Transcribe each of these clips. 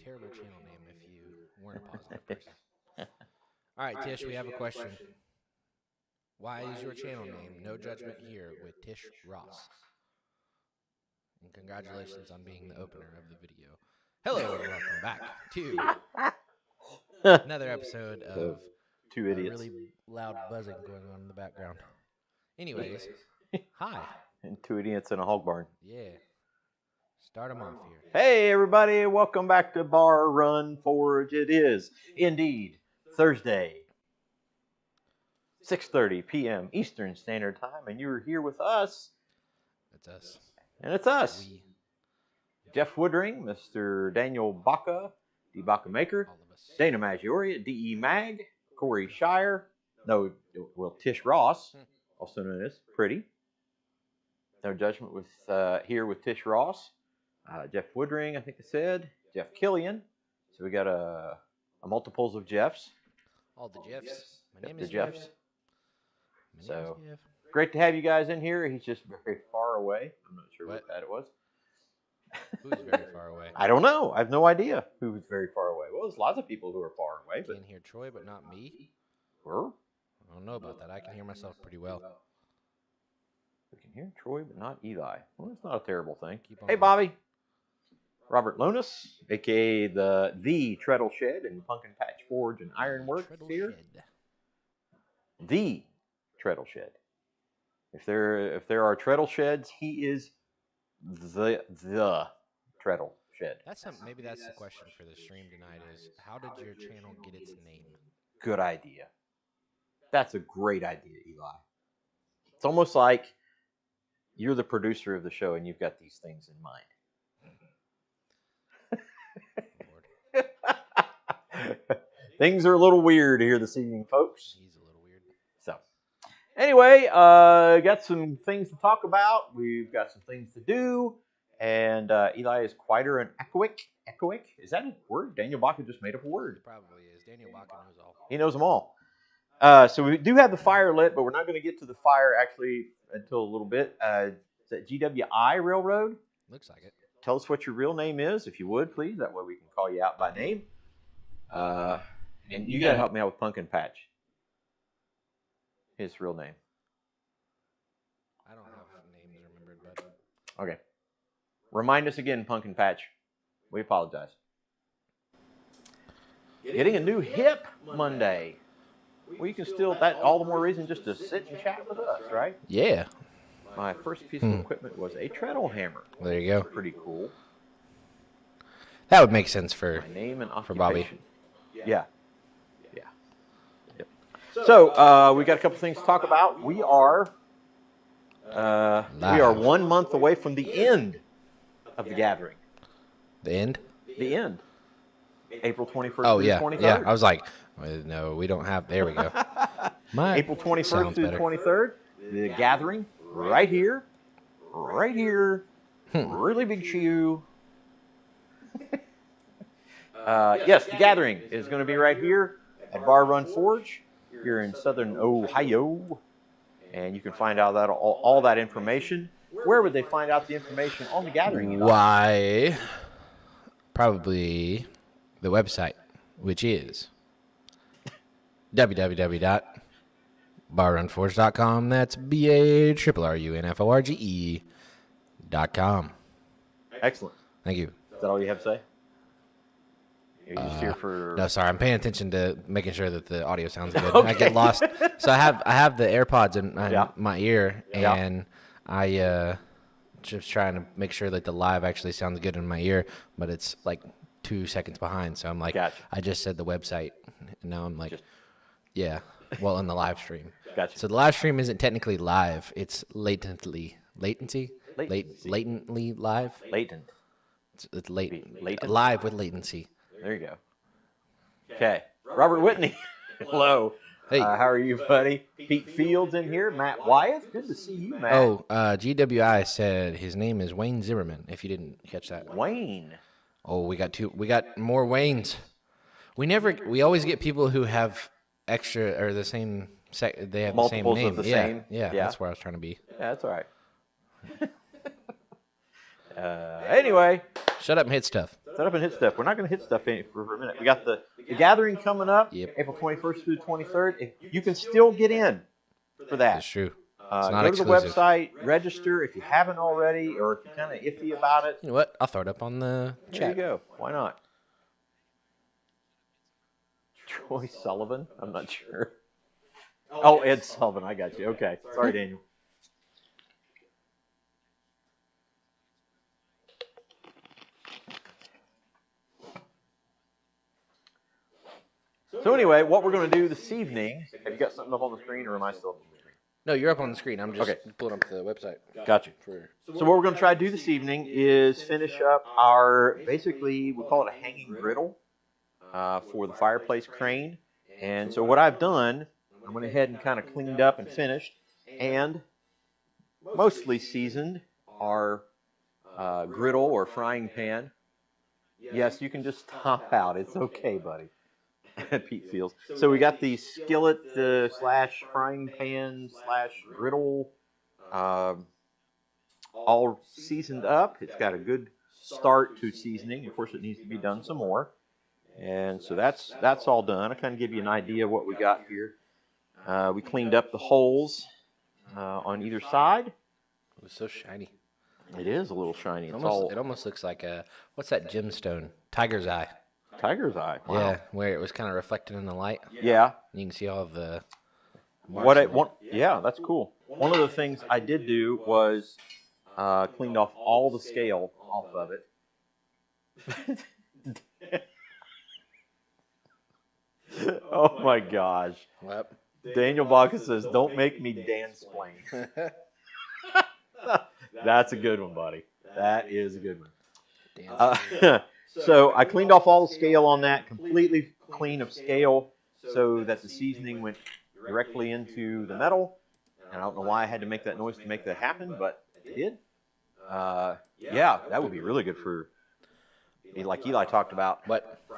terrible channel name if you weren't a positive person. All right, Tish, we have a question. Why is your channel name No Judgment Here with Tish Ross? And congratulations on being the opener of the video. Hello and welcome back to another episode of Two Idiots. Really loud buzzing going on in the background. Anyways, hi. And Two Idiots in a hog barn. Yeah. Start them off here. Hey, everybody. Welcome back to Bar Run Forge. It is indeed Thursday, 6:30 p.m. Eastern Standard Time, and you're here with us. That's us. And it's us. Jeff Woodring, Mr. Daniel Baca, D. Baca Maker, Dana Maggiore, D.E. Mag, Corey Shire, Tish Ross, also known as Pretty. No Judgment with here with Tish Ross, Jeff Woodring, I think I said, Jeff Killian. So we got a multiples of Jeffs. All the Jeffs. My name the is Jeffs. Jeff. So great to have you guys in here. He's just very far away. I'm not sure what that it was. Who's very far away? I don't know. I have no idea who's very far away. Well, there's lots of people who are far away. I can hear Troy, but not me. Or? I don't know about that. I can hear myself pretty well. We can hear Troy, but not Eli. Well, that's not a terrible thing. Hey, Bobby. Robert Lonis, a.k.a. the Treadle Shed and Pumpkin Patch Forge and Ironworks here. The Treadle Shed. If there are Treadle Sheds, he is the Treadle Shed. Maybe that's the question for the stream tonight is, how did your channel get its name? Good idea. That's a great idea, Eli. It's almost like you're the producer of the show and you've got these things in mind. Things are a little weird here this evening, folks. He's a little weird. So, anyway, got some things to talk about. We've got some things to do. And Eli is quieter and echoic. Echoic? Is that a word? Daniel Baca just made up a word. It probably is. Daniel Baca knows all. He knows them all. So we do have the fire lit, but we're not going to get to the fire actually until a little bit. Is that GWI Railroad? Looks like it. Tell us what your real name is, if you would, please. That way we can call you out by name. And you got to help me out with Pumpkin Patch. His real name. I don't have names remembered, but... Okay. Remind us again, Pumpkin Patch. We apologize. Getting a new hip Monday. Well, you can still, that all the more reason just to sit and chat with us, right? Yeah. My first piece of equipment was a treadle hammer. There you go. Pretty cool. That would make sense for my name and occupation. For Bobby. Yeah. Yep. So we got a couple things to talk about. We are 1 month away from the end of the gathering. The end? The end. April 21st oh, through yeah. 23rd. Yeah, I was like, no, we don't have, there we go. April 21st through the 23rd, the gathering right here. Really big shoe. Yes, the gathering is going to be right here at Bar Run Forge here in southern Ohio. And you can find out that all that information. Where would they find out the information on the gathering? Why? Probably the website, which is www.barrunforge.com. That's BARRUNFORGE.com. Excellent. Thank you. Is that all you have to say? You're just here for... No, sorry. I'm paying attention to making sure that the audio sounds good. Okay. I get lost. So I have the AirPods in my ear, and I just trying to make sure that the live actually sounds good in my ear, but it's like 2 seconds behind. So I'm like, gotcha. I just said the website, and now I'm like, yeah. Well, in the live stream. Gotcha. So the live stream isn't technically live. It's latently live. Latent. It's latent. Latent? Live with latency. There you go. Okay. Robert Whitney. Hello. Hey. How are you, buddy? Pete Fields in here. Matt Wyeth. Good to see you, Matt. Oh, GWI said his name is Wayne Zimmerman, if you didn't catch that. Wayne. Oh, we got more Waynes. We always get people who have extra or the same they have multiples the same name. Of the yeah, same. Yeah, that's where I was trying to be. Yeah, that's all right. Anyway. Shut up and hit stuff. Set up and hit stuff. We're not going to hit stuff for a minute. We got the gathering coming up, Yep. April 21st through the 23rd. You can still get in for that. That's true. Go to the website, register if you haven't already, or if you're kind of iffy about it. You know what? I'll throw it up on the chat. There you go. Why not? Troy Sullivan? I'm not sure. Oh, Ed Sullivan. I got you. Okay. Sorry, Daniel. So anyway, what we're going to do this evening, have you got something up on the screen, or am I still up on the screen? No, you're up on the screen. I'm just pulling up the website. Gotcha. So what we're going to try to do this evening is finish up our, basically, we call it a hanging griddle for the fireplace crane. And so what I've done, I went ahead and kind of cleaned up and finished, and mostly seasoned our griddle or frying pan. Yes, you can just top out. It's okay, buddy. Pete feels. So we got the skillet slash frying pan slash griddle all seasoned up. It's got a good start to seasoning. Of course, it needs to be done some more. And so that's all done. I kind of give you an idea of what we got here. We cleaned up the holes on either side. It was so shiny. It is a little shiny. It almost looks like what's that gemstone? Tiger's eye. Tiger's eye. Wow. Yeah, where it was kind of reflected in the light. Yeah. You can see all of the. Yeah, that's cool. One of the things I did do was cleaned off all the scale off of it. Oh my gosh. Yep. Daniel Baca says, "Don't make me dance-plain." That's a good one, buddy. That is a good one. So I cleaned off all the scale on that, completely clean of scale, so that the seasoning went directly into the metal. And I don't know why I had to make that noise to make that happen, but it did. Yeah, that would be really good for, like Eli talked about,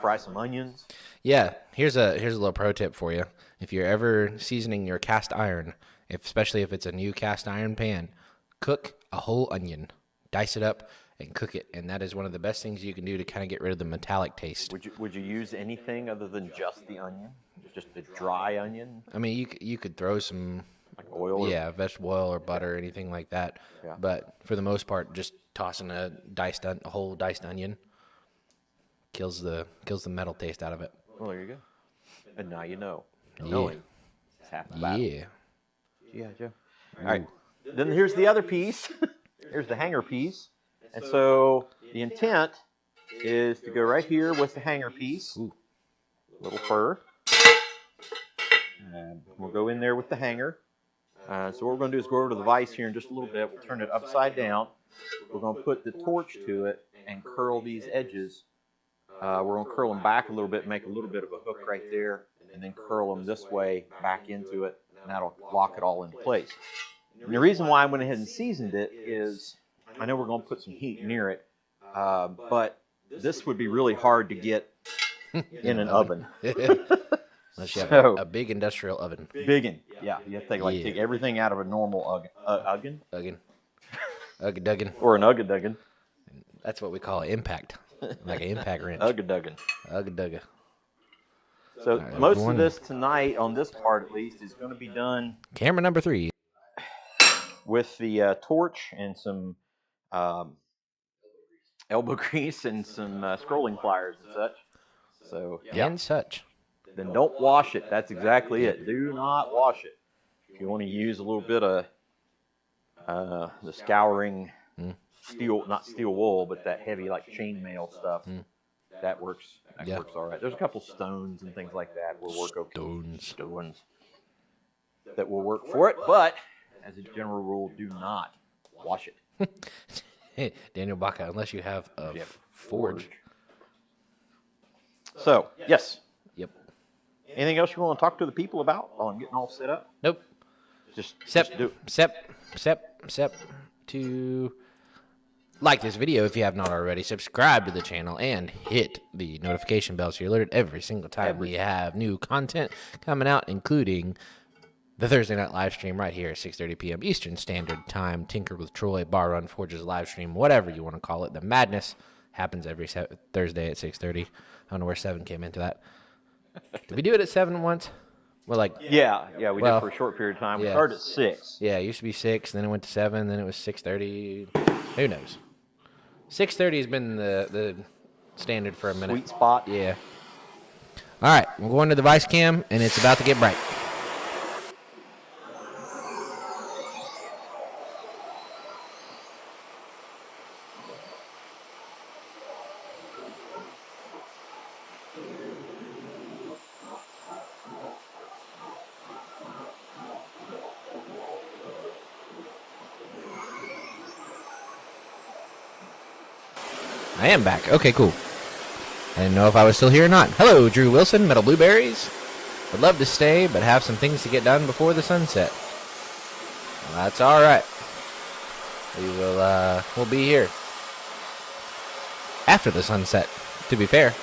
fry some onions. Yeah, here's a little pro tip for you. If you're ever seasoning your cast iron, especially if it's a new cast iron pan, cook a whole onion, dice it up, and cook it, and that is one of the best things you can do to kind of get rid of the metallic taste. Would you use anything other than just the onion, just the dry onion? I mean, you could throw some like oil, vegetable oil or butter, or anything like that. Yeah. But for the most part, just tossing a whole diced onion kills the metal taste out of it. Well, there you go. And now you know. Yeah. Knowing is half the battle. Yeah. Yeah, Joe. All right. Then here's the other piece. Here's the hanger piece. And so the intent is to go right here with the hanger piece. Ooh. Little fur. And we'll go in there with the hanger. So what we're going to do is go over to the vise here in just a little bit. We'll turn it upside down. We're going to put the torch to it and curl these edges. We're going to curl them back a little bit, make a little bit of a hook right there, and then curl them this way back into it, and that'll lock it all in place. And the reason why I went ahead and seasoned it is I know we're going to put some heat near it, but this would be really hard to get in an oven. Unless you have a big industrial oven. Biggin, yeah. You have to take everything out of a normal oven. Ugga-duggan. Or an ugga-duggan. That's what we call an impact. Like an impact wrench. Ugga-duggan. Ugga-dugga. So most of this tonight, on this part at least, is going to be done. Camera number 3. With the torch and some elbow grease and some scrolling pliers and such. So And such. Then don't wash it. That's exactly it. Do not wash it. If you want to use a little bit of the scouring steel, not steel wool, but that heavy like chainmail stuff, that works. That works all right. There's a couple stones and things like that will work okay. Stones that will work for it, but as a general rule, do not wash it. Daniel Baca, unless you have a forge. So, yes. Yep. Anything else you want to talk to the people about on getting all set up? Nope. Just do it. Except to like this video if you have not already, subscribe to the channel, and hit the notification bell so you're alerted every single time we have new content coming out, including the Thursday night live stream right here at 6:30 p.m. Eastern Standard Time. Tinker with Troy, Bar Run, Forges live stream, whatever you want to call it. The madness Happens every Thursday at 6:30. I don't know where 7 came into that. Did we do it at 7 once? Well, like Yeah, we did for a short period of time. We yeah. started at 6. Yeah, it used to be 6, then it went to 7, then it was 6:30. Who knows? 6:30 has been the standard for a minute. Sweet spot. Yeah. All right, we're going to the Vice Cam, and it's about to get bright. I am back. Okay, cool. I didn't know if I was still here or not. Hello, Drew Wilson, Metal Blueberries. Would love to stay, but have some things to get done before the sunset. Well, that's all right. We'll be here after the sunset, to be fair.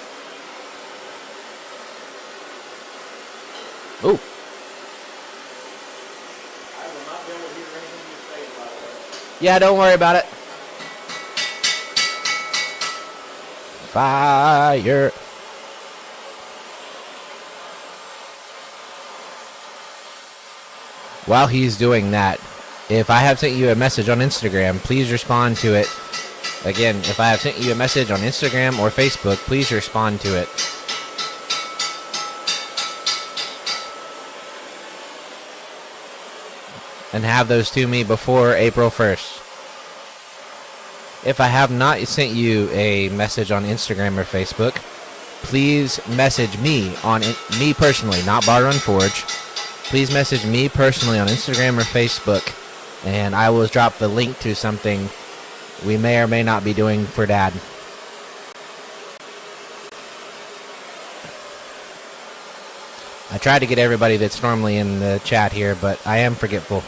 Ooh. I will not be able to hear anything you say about that. Yeah, don't worry about it. Fire. While he's doing that, if I have sent you a message on Instagram, please respond to it. Again, if I have sent you a message on Instagram or Facebook, please respond to it. And have those to me before April 1st. If I have not sent you a message on Instagram or Facebook, please message me me personally, not Bar Run Forge. Please message me personally on Instagram or Facebook, and I will drop the link to something we may or may not be doing for Dad. I tried to get everybody that's normally in the chat here, but I am forgetful.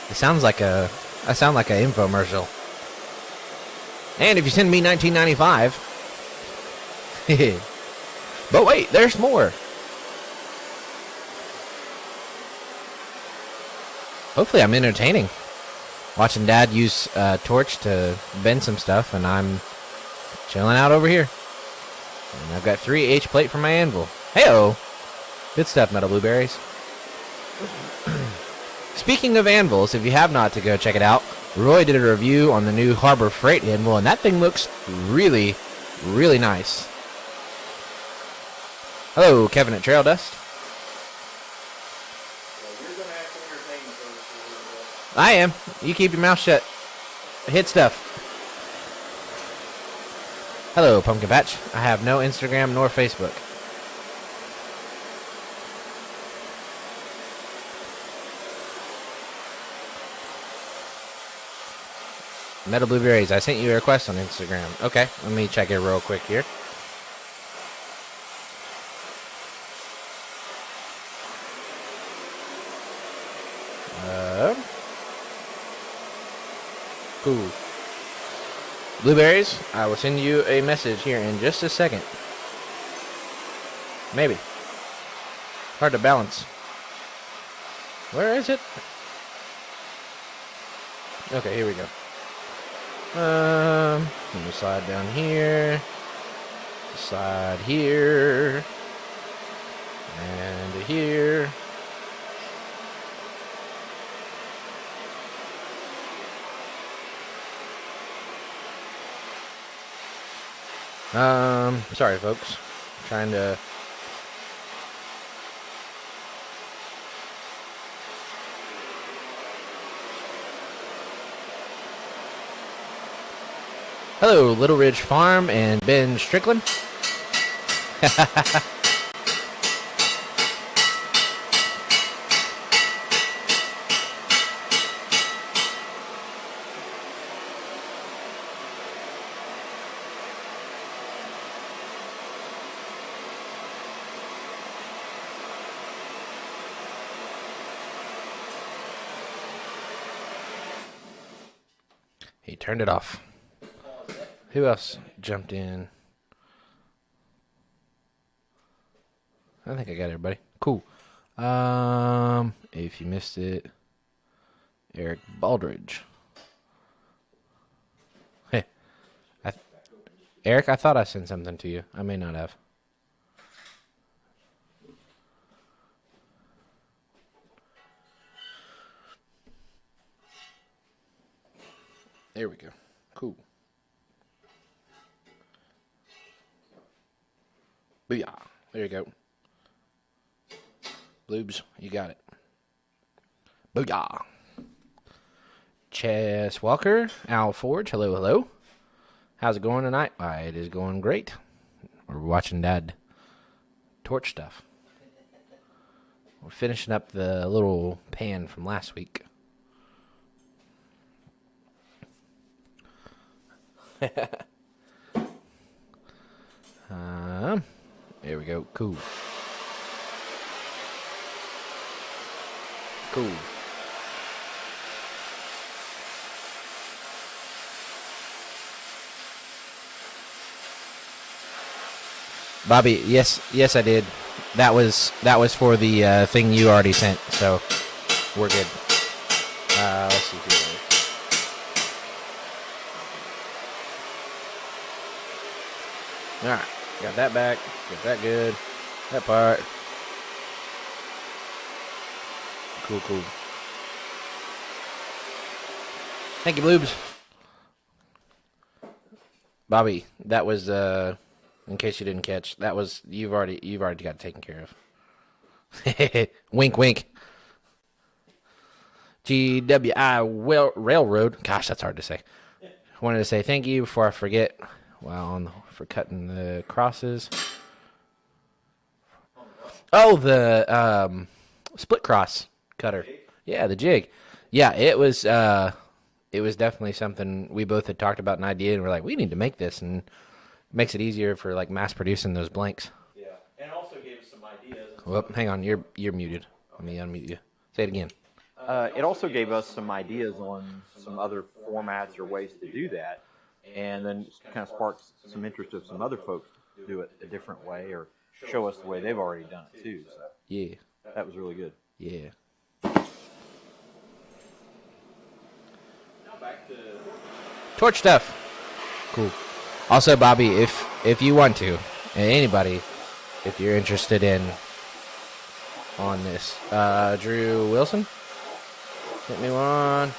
I sound like an infomercial. And if you send me $19.95, but wait, there's more. Hopefully I'm entertaining. Watching Dad use a torch to bend some stuff, and I'm chilling out over here. And I've got 3 H plate for my anvil. Hey-o! Good stuff, Metal Blueberries. Speaking of anvils, if you have not to go check it out, Roy did a review on the new Harbor Freight anvil, and that thing looks really, really nice. Hello, Kevin at Trail Dust. You're going to have some entertainment services. I am. You keep your mouth shut. Hit stuff. Hello, Pumpkin Patch. I have no Instagram nor Facebook. Metal Blueberries, I sent you a request on Instagram. Okay, let me check it real quick here. Cool. Blueberries, I will send you a message here in just a second. Maybe. Hard to balance. Where is it? Okay, here we go. Let me slide down here. Slide here. And here. Sorry folks. Trying to Hello, Little Ridge Farm and Ben Strickland. He turned it off. Who else jumped in? I think I got everybody. Cool. If you missed it, Eric Baldridge. Eric, I thought I sent something to you. I may not have. There we go. Cool. Booyah. There you go. Bloobs, you got it. Booyah. Chess Walker, Al Forge, hello, hello. How's it going tonight? Why, it is going great. We're watching Dad torch stuff. We're finishing up the little pan from last week. There we go. Cool. Cool. Bobby, yes, I did. That was for the thing you already sent, so we're good. Let's see here. All right, got that back. Got that good. That part. Cool. Thank you, Bloobs. Bobby, that was in case you didn't catch, that was you've already got it taken care of. Wink, wink. GWI Railroad. Gosh, that's hard to say. Wanted to say thank you before I forget. For cutting the crosses. Oh, the split cross cutter. Yeah, the jig. Yeah, it was definitely something we both had talked about an idea, and we're like, we need to make this, and it makes it easier for like mass producing those blanks. Yeah, and also gave us some ideas. Well, hang on, you're muted. Let me unmute you. Say it again. It also gave us some ideas on some other formats or ways to do that, and then kind of sparked some interest of some other folks to do it a different way or show us the way they've already done it too. So yeah, that was really good. Yeah. Now back to torch stuff. Cool. Also, Bobby, if you want to, and anybody, if you're interested in on this, Drew Wilson, hit me one.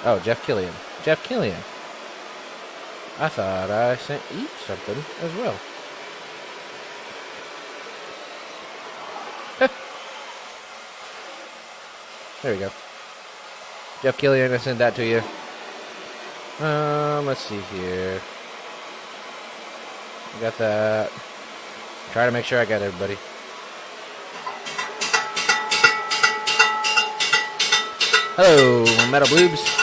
Oh, Jeff Killian. I thought I sent you something as well. There we go. Jeff Killian, I sent that to you. Let's see here. I got that. Try to make sure I got everybody. Hello, Metal Bloobs.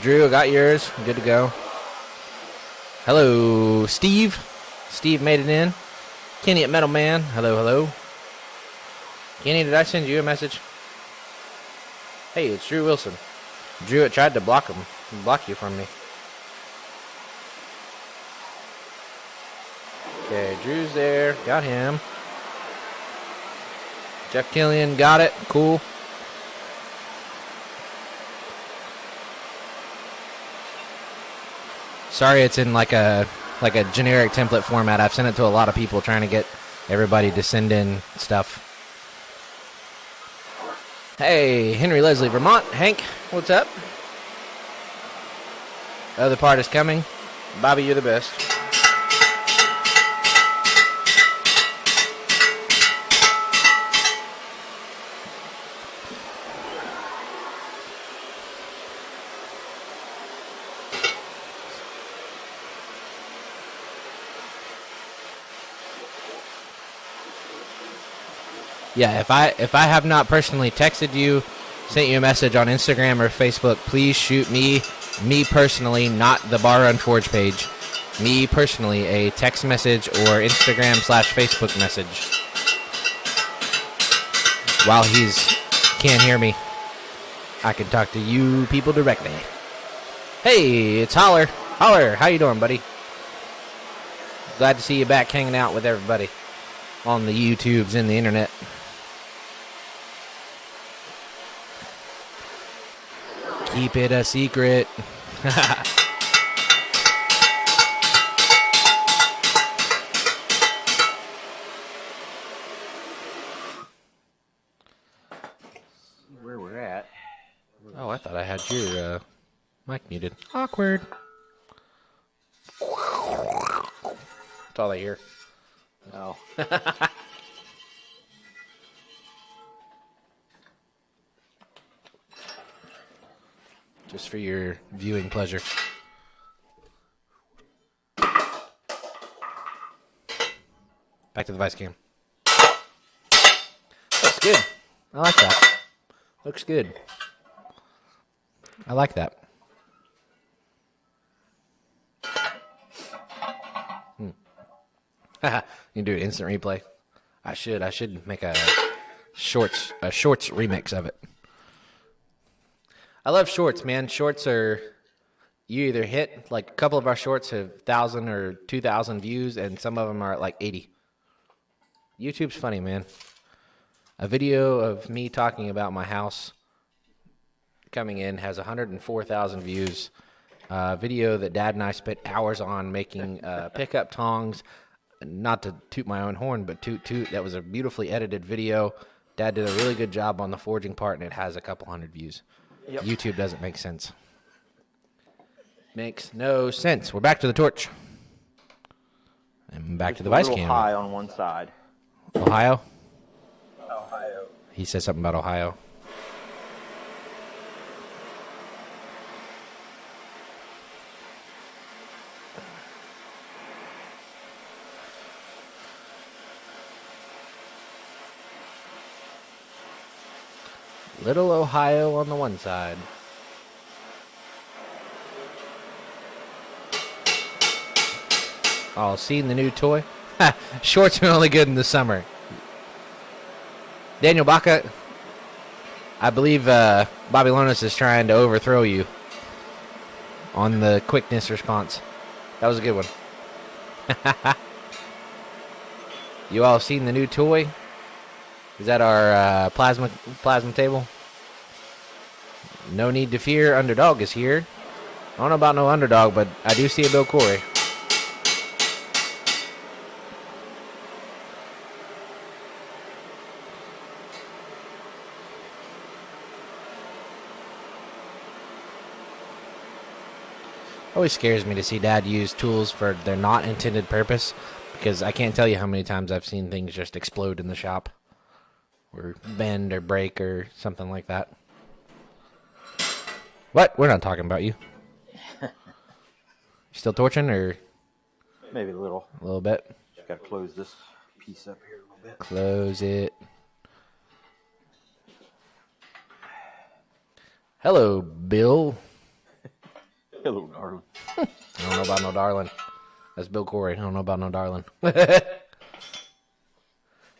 Drew, I got yours. Good to go. Hello, Steve. Steve made it in. Kenny at Metal Man. Hello. Kenny, did I send you a message? Hey, it's Drew Wilson. Drew, it tried to block you from me. Okay, Drew's there. Got him. Jeff Killian, got it. Cool. Sorry, it's in like a generic template format. I've sent it to a lot of people trying to get everybody to send in stuff. Hey, Henry Leslie, Vermont. Hank, what's up? The other part is coming. Bobby, you're the best. Yeah, if I have not personally texted you, sent you a message on Instagram or Facebook, please shoot me personally, not the Bar Run Forge page, me personally, a text message or Instagram/Facebook message. While can't hear me, I can talk to you people directly. Hey, it's Holler. Holler, how you doing, buddy? Glad to see you back hanging out with everybody on the YouTubes and the internet. Keep it a secret. Where we're at. Oh, I thought I had your mic muted. Awkward. That's all I hear. Oh. Just for your viewing pleasure. Back to the Vice cam. Looks good. I like that. Looks good. I like that. You can do an instant replay. I should make a shorts remix of it. I love shorts, man. Shorts are, you either hit, like a couple of our shorts have 1,000 or 2,000 views, and some of them are at like 80. YouTube's funny, man. A video of me talking about my house coming in has 104,000 views. A video that Dad and I spent hours on making pickup tongs. Not to toot my own horn, but toot. That was a beautifully edited video. Dad did a really good job on the forging part, and it has a couple hundred views. Yep. YouTube doesn't make sense. Makes no sense. We're back to the torch. And back to the Vice cam. A little high on one side. Ohio? Ohio. He said something about Ohio. Little Ohio on the one side. Oh, seeing the new toy? Shorts are only good in the summer. Daniel Baca, I believe Babylonis is trying to overthrow you on the quickness response. That was a good one. You all seen the new toy? Is that our plasma table? No need to fear. Underdog is here. I don't know about no underdog, but I do see a Bill Corey. Always scares me to see Dad use tools for their not intended purpose, because I can't tell you how many times I've seen things just explode in the shop. Or bend or break or something like that. What? We're not talking about you. Still torching or? Maybe a little. A little bit. Just gotta close this piece up here a little bit. Close it. Hello, Bill. Hello, darling. I don't know about no darling. That's Bill Corey. I don't know about no darling.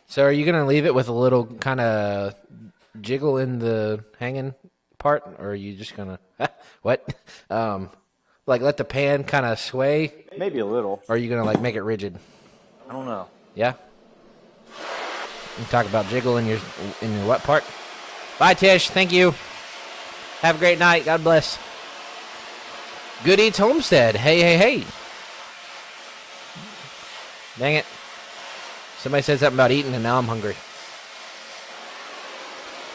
So are you going to leave it with a little kind of jiggle in the hanging part? Or are you just going to, what? Like let the pan kind of sway? Maybe a little. Or are you going to like make it rigid? I don't know. Yeah? You talk about jiggle in your what part? Bye, Tish. Thank you. Have a great night. God bless. Good Eats Homestead. Hey. Dang it. Somebody said something about eating, and now I'm hungry.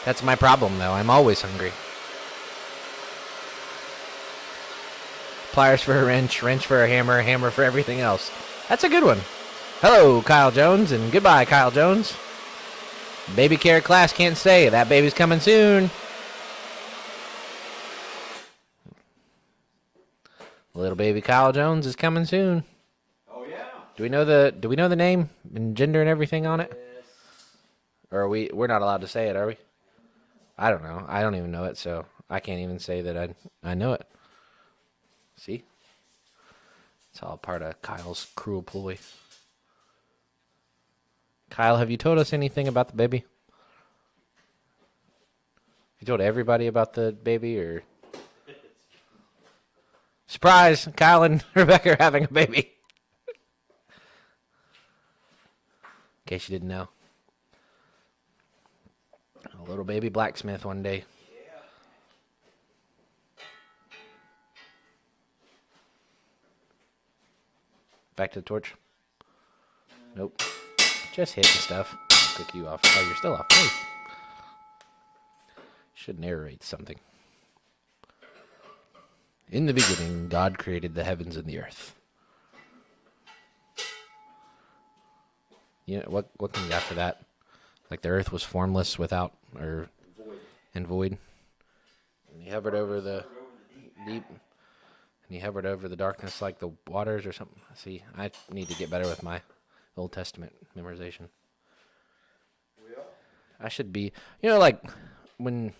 That's my problem, though. I'm always hungry. Pliers for a wrench for a hammer for everything else. That's a good one. Hello, Kyle Jones, and goodbye, Kyle Jones. Baby care class can't stay. That baby's coming soon. Little baby Kyle Jones is coming soon. Do we know the name and gender and everything on it? Yes. Or we're not allowed to say it, are we? I don't know. I don't even know it, so I can't even say that I know it. See? It's all part of Kyle's cruel ploy. Kyle, have you told us anything about the baby? You told everybody about the baby, or? Surprise! Kyle and Rebecca are having a baby. In case you didn't know. A little baby blacksmith one day. Back to the torch. Nope. Just hitting stuff. I'll cook you off. Oh, you're still off. Hey. Should narrate something. In the beginning, God created the heavens and the earth. You know, what comes after that? Like the earth was formless without, or and void. And he hovered over the deep. And he hovered over the darkness like the waters or something. See, I need to get better with my Old Testament memorization. I should be, like when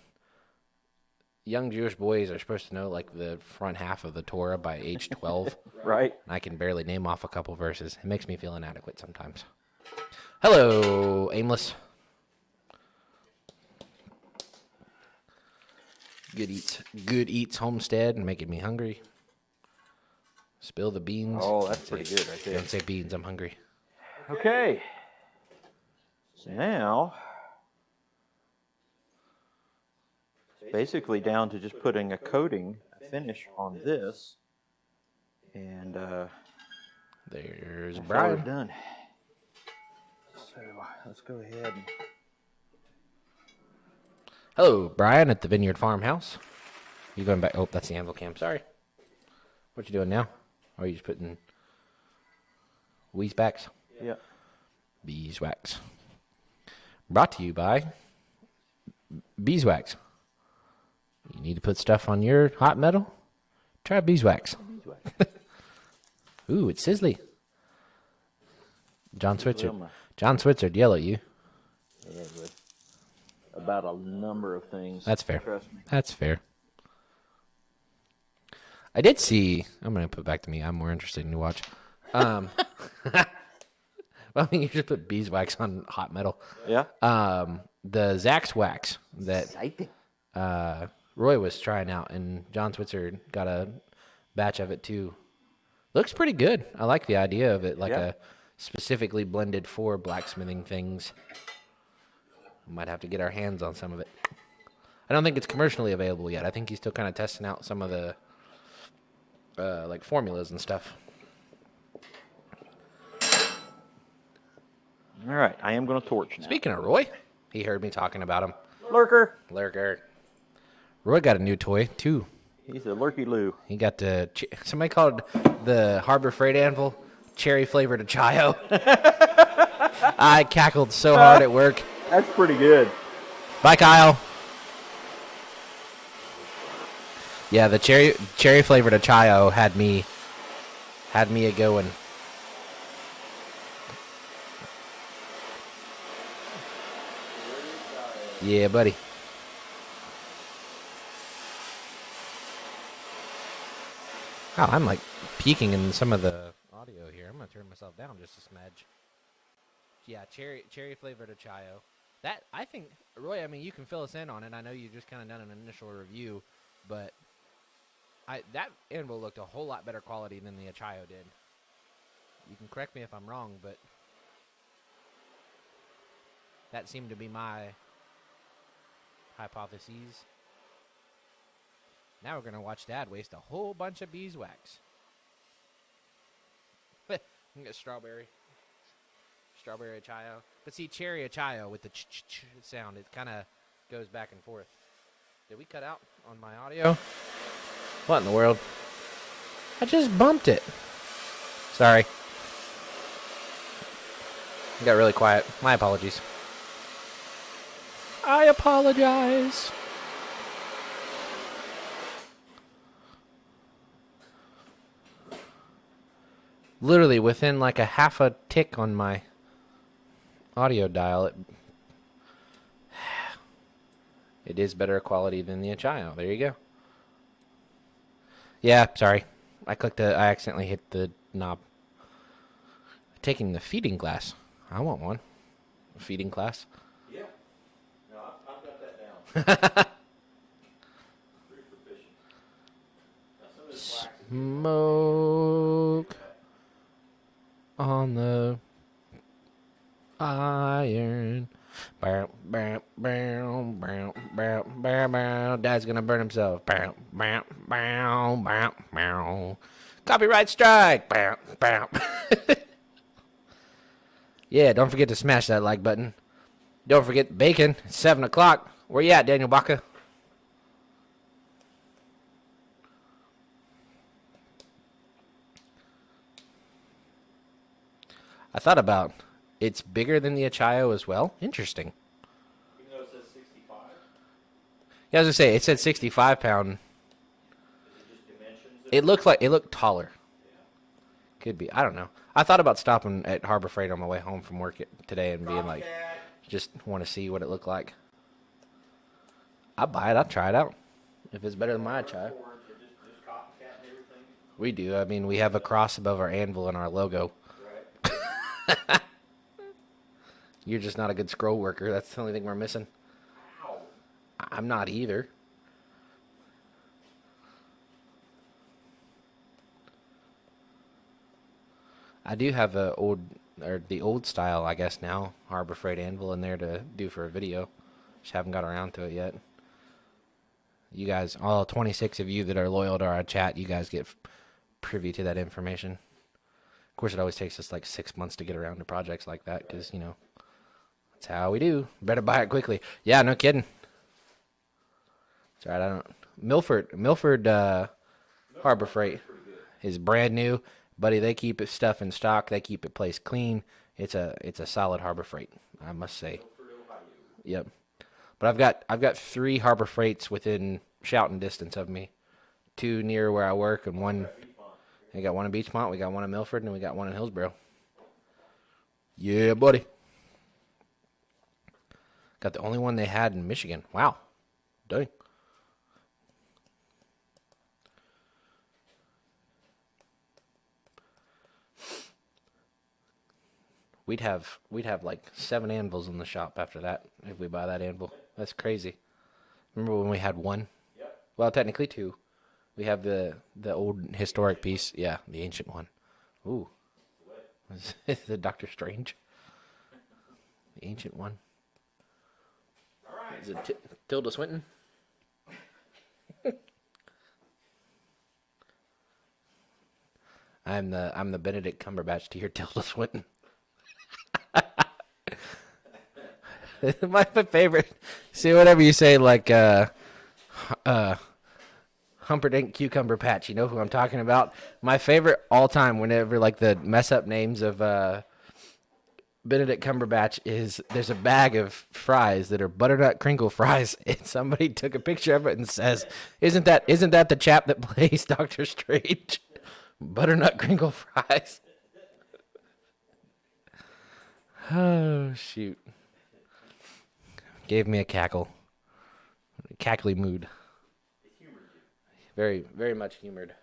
young Jewish boys are supposed to know like the front half of the Torah by age 12. Right. I can barely name off a couple verses. It makes me feel inadequate sometimes. Hello, Aimless. Good Eats Homestead and making me hungry. Spill the beans. Oh, that's pretty good right there. Don't say beans, I'm hungry. Okay. So now, it's basically down to just putting a coating, a finish on this. And there's that's Brian. done. So let's go ahead and... Hello, Brian at the Vineyard Farmhouse. You going back? Oh, that's the anvil cam. Sorry. What you doing now? Or are you just putting beeswax? Yeah. Beeswax. Brought to you by beeswax. You need to put stuff on your hot metal? Try beeswax. Ooh, it's sizzly. John Switzer, yell at you. Yeah, it would. About a number of things. That's fair. Trust me. That's fair. I did see. I'm gonna put it back to me. I'm more interested in to watch. Well, I mean, you just put beeswax on hot metal. Yeah. The Zax wax that Exciting. Roy was trying out, and John Switzer got a batch of it too. Looks pretty good. I like the idea of it, like a specifically blended for blacksmithing things. Might have to get our hands on some of it. I don't think it's commercially available yet. I think he's still kind of testing out some of the like formulas and stuff. All right, I am going to torch now. Speaking of Roy, he heard me talking about him. Lurker. Roy got a new toy too. He's a lurky loo. He got somebody called the Harbor Freight Anvil cherry flavored Achayo. I cackled so hard at work. That's pretty good. Bye, Kyle. Yeah, the cherry flavored Achayo had me a going. Yeah, buddy. Wow, I'm like peeking in some of the audio here. I'm gonna turn myself down just a smidge. Yeah, cherry flavored Achayo. That, I think, Roy, I mean, you can fill us in on it. I know you just kind of done an initial review, but that anvil looked a whole lot better quality than the Achayo did. You can correct me if I'm wrong, but that seemed to be my hypotheses. Now we're going to watch Dad waste a whole bunch of beeswax. We can get strawberry Achayo. But see, cherry Achayo with the ch-ch-ch sound, it kind of goes back and forth. Did we cut out on my audio? What in the world? I just bumped it. Sorry. It got really quiet. My apologies. I apologize. Literally within like a half a tick on my audio dial, it is better quality than the Achayo. There you go. Yeah, sorry. I accidentally hit the knob. Taking the feeding glass. I want one. A feeding class. Yeah. No, I've got that down. Pretty proficient. Now, some of this wax Smoke on the iron. Bow, bow, bow, bow, bow, bow, bow. Dad's gonna burn himself. Bow, bow, bow, bow, bow. Copyright strike. Bam, bam. Yeah, don't forget to smash that like button. Don't forget bacon. It's 7 o'clock. Where you at, Daniel Baca? I thought about it's bigger than the Achayo as well. Interesting. Even though it says 65? Yeah, I was going to say, it said 65 pound. Is it just dimensions? It looked taller. Yeah. Could be. I don't know. I thought about stopping at Harbor Freight on my way home from work today and being like, just want to see what it looked like. I'll buy it. I'll try it out. If it's better than my Achayo. We do. I mean, we have a cross above our anvil and our logo. Right. You're just not a good scroll worker. That's the only thing we're missing. Ow. I'm not either. I do have the old style, I guess now, Harbor Freight anvil in there to do for a video. Just haven't got around to it yet. You guys, all 26 of you that are loyal to our chat, you guys get privy to that information. Of course, it always takes us like 6 months to get around to projects like that because, you know, that's how we do. Better buy it quickly. Yeah, no kidding. That's right. I don't. Milford Harbor Freight is brand new, buddy. They keep it stuff in stock. They keep it placed clean. It's a solid Harbor Freight, I must say. Yep. But I've got 3 Harbor Freights within shouting distance of me. 2 near where I work and 1. We got 1 in Beachmont. We got 1 in Milford, and we got 1 in Hillsboro. Yeah, buddy. Got the only one they had in Michigan. Wow. Dang. We'd have like 7 anvils in the shop after that if we buy that anvil. That's crazy. Remember when we had 1? Yep. Well, technically 2. We have the old historic piece. Yeah, the ancient one. Ooh. Is it Dr. Strange? The ancient one. All right. Is it Tilda Swinton? I'm the Benedict Cumberbatch to your Tilda Swinton. my favorite. See, whatever you say, like Humperdinck Cucumber Patch. You know who I'm talking about? My favorite all time, whenever like the mess up names of Benedict Cumberbatch is there's a bag of fries that are butternut crinkle fries, and somebody took a picture of it and says, "Isn't that the chap that plays Doctor Strange?" Butternut crinkle fries. Oh shoot! Gave me a cackle, cackly mood. Very, very much humored.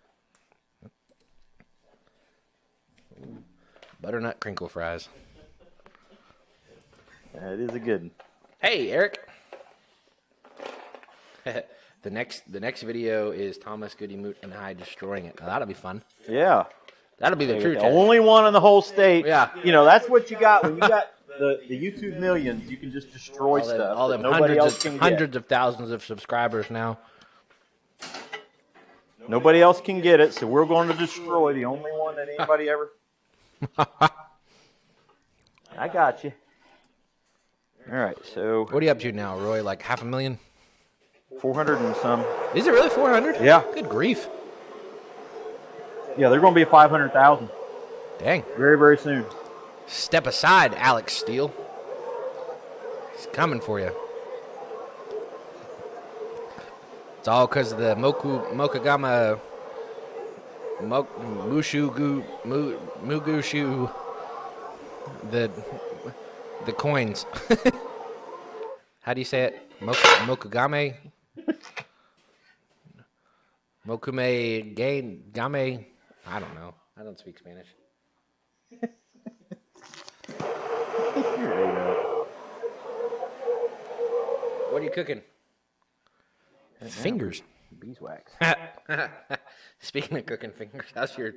Butternut crinkle fries. That is a good one. Hey, Eric. The next video is Thomas Goodymoot and I destroying it. Now, that'll be fun. Yeah. That'll be the true test. Only one in the whole state. Yeah. You know, that's what you got when you got the YouTube millions. You can just destroy stuff. All them hundreds of thousands of subscribers now. Nobody else can get it, so we're going to destroy the only one that anybody ever. I got you. All right, so. What are you up to now, Roy? Like 500,000? 400 and some. Is it really 400? Yeah. Good grief. Yeah, they're going to be 500,000. Dang. Very, very soon. Step aside, Alex Steele. He's coming for you. It's all because of the Mokagama Mugushu, the coins. How do you say it? Mokagame? Mokume Game? I don't know. I don't speak Spanish. What are you cooking? Fingers. Beeswax. Speaking of cooking fingers, how's your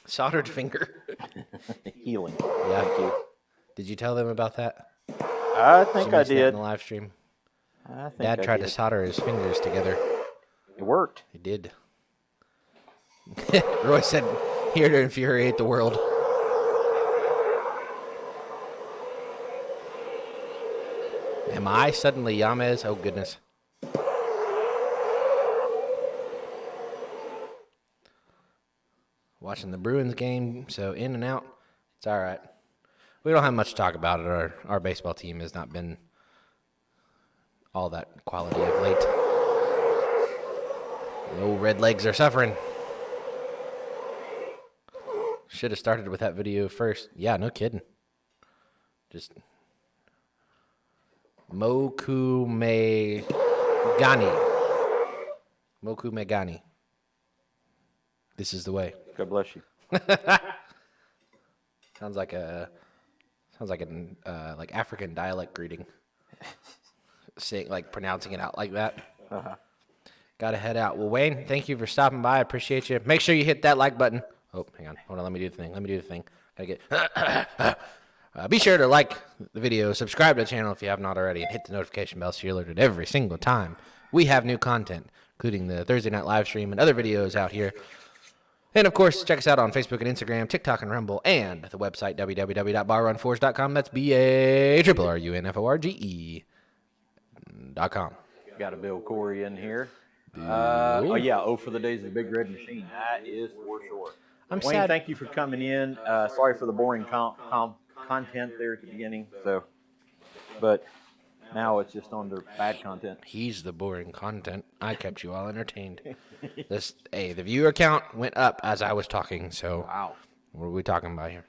soldered finger? Healing. Yeah. Thank you. Did you tell them about that? I think I did. In the live stream. I think Dad tried to solder his fingers together. It worked. It did. Roy said, here to infuriate the world. Am I suddenly Yamez? Oh, goodness. Watching the Bruins game, so in and out, it's all right. We don't have much to talk about it. Our baseball team has not been all that quality of late. The old red legs are suffering. Should have started with that video first. Yeah, no kidding. Just Moku Megani. This is the way. God bless you. Sounds like an like African dialect greeting. Saying, like, pronouncing it out like that. Got to head out. Well, Wayne, thank you for stopping by. I appreciate you. Make sure you hit that like button. Oh, hang on. Hold on. Let me do the thing. Gotta get. Be sure to like the video, subscribe to the channel if you have not already, and hit the notification bell so you're alerted every single time we have new content, including the Thursday night live stream and other videos out here. And, of course, check us out on Facebook and Instagram, TikTok and Rumble, and the website, www.barrunforge.com. That's BARRUNFORGE.com. Got a Bill Corey in here. Oh, yeah. Oh, for the days of the Big Red Machine. That is for sure. I'm Wayne, sad. thank you for coming in. Sorry for the boring content there at the beginning. But now it's just on the bad content. He's the boring content. I kept you all entertained. The viewer count went up as I was talking, so Wow. what are we talking about here?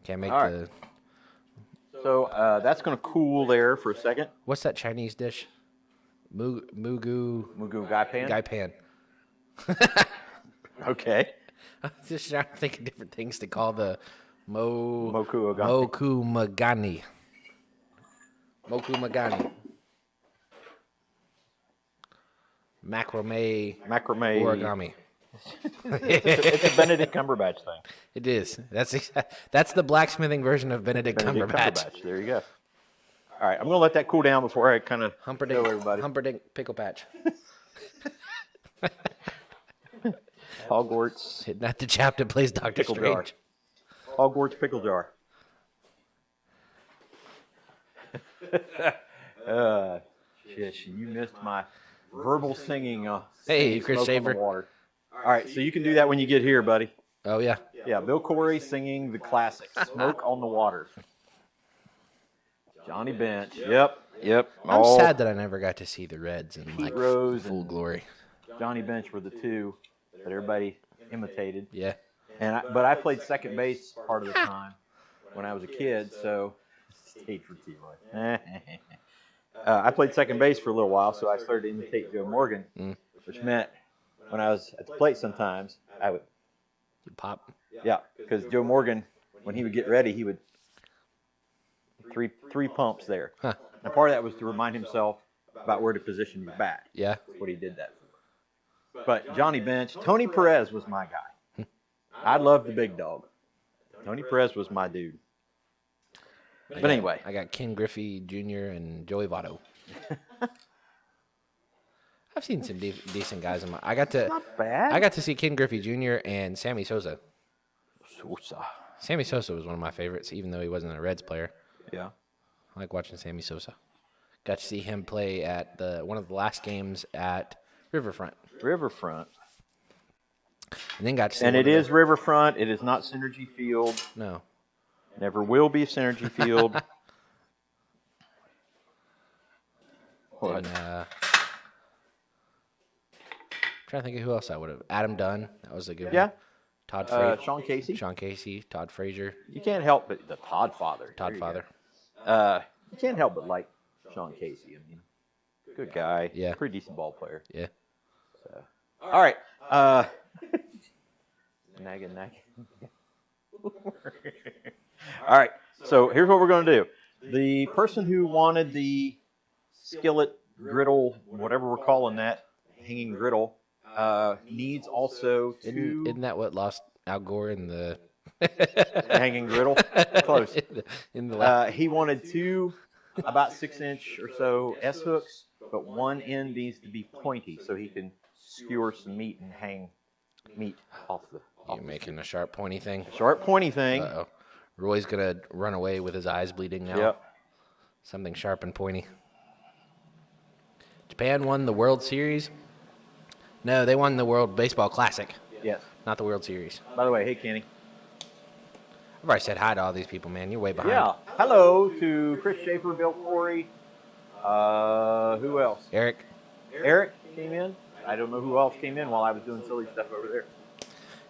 Can't make All the... right. So that's going to cool there for a second. What's that Chinese dish? Mugu Gai Pan? Gai Pan. Okay. I was just trying to think of different things to call the Moku Magani. Moku Magani. Macrame origami. It's a Benedict Cumberbatch thing. It is. That's the blacksmithing version of Benedict Cumberbatch. There you go. All right, I'm going to let that cool down before I kind of show Humperdinck, everybody. Humperdinck Pickle Patch. Hogwarts Hitting at the chap that plays Doctor pickle jar. Strange. Hogwarts pickle jar. Shish, you missed my verbal singing. Hey, singing Chris Smoke on the Shaver. Water. All right, so you can do that when you get here, buddy. Oh, yeah. Yeah, Bill Corey singing the classic, Smoke on the Water. Johnny Bench. Yep. I'm sad that I never got to see the Reds in like Rose full and- glory. Johnny Bench were the two that everybody imitated. Yeah. But I played second base part of the time when I was a kid, so stayed for T-Roy. I played second base for a little while, so I started to imitate Joe Morgan, which meant when I was at the plate sometimes, I would, You pop. yeah, because Joe Morgan, when he would get ready, he would three pumps there. Huh. And part of that was to remind himself about where to position his bat. Yeah. That's what he did that for. But Johnny Bench, Tony Perez was my guy. I loved the big dog. Tony Perez was my dude. But anyway. I got Ken Griffey Jr. and Joey Votto. I've seen some decent guys in my. Not bad. I got to see Ken Griffey Jr. and Sammy Sosa. Sosa. Sammy Sosa was one of my favorites, even though he wasn't a Reds player. Yeah. I like watching Sammy Sosa. Got to see him play at one of the last games at Riverfront. And then got to see And it is Riverfront. It is not Synergy Field. No. Never will be Synergy Field. What? And, trying to think of who else I would have. Adam Dunn. That was a good Yeah. one. Todd Frazier. Sean Casey. Todd Frazier. You can't help but the Todd Father. Todd Father. You can't help but like Sean Casey. I mean, good guy. Yeah. Pretty decent ball player. Yeah. So. All right. Nagging. All right. So here's what we're going to do. The person who wanted the skillet griddle, whatever we're calling that, hanging griddle, needs also to Isn't that what lost Al Gore in the hanging griddle. Close. in the last, He wanted two about 6-inch or so S hooks, but one end needs to be pointy so he can skewer some meat and hang meat off the. You making a sharp, pointy thing? A sharp, pointy thing. Uh-oh. Roy's going to run away with his eyes bleeding now. Yep. Something sharp and pointy. Japan won the World Series. No, they won the World Baseball Classic. Yes. Not the World Series. By the way, hey, Kenny. I've already said hi to all these people, man. You're way behind. Yeah. Hello to Chris Schaefer, Bill Corey. Who else? Eric. Eric came in. I don't know who else came in while I was doing silly stuff over there.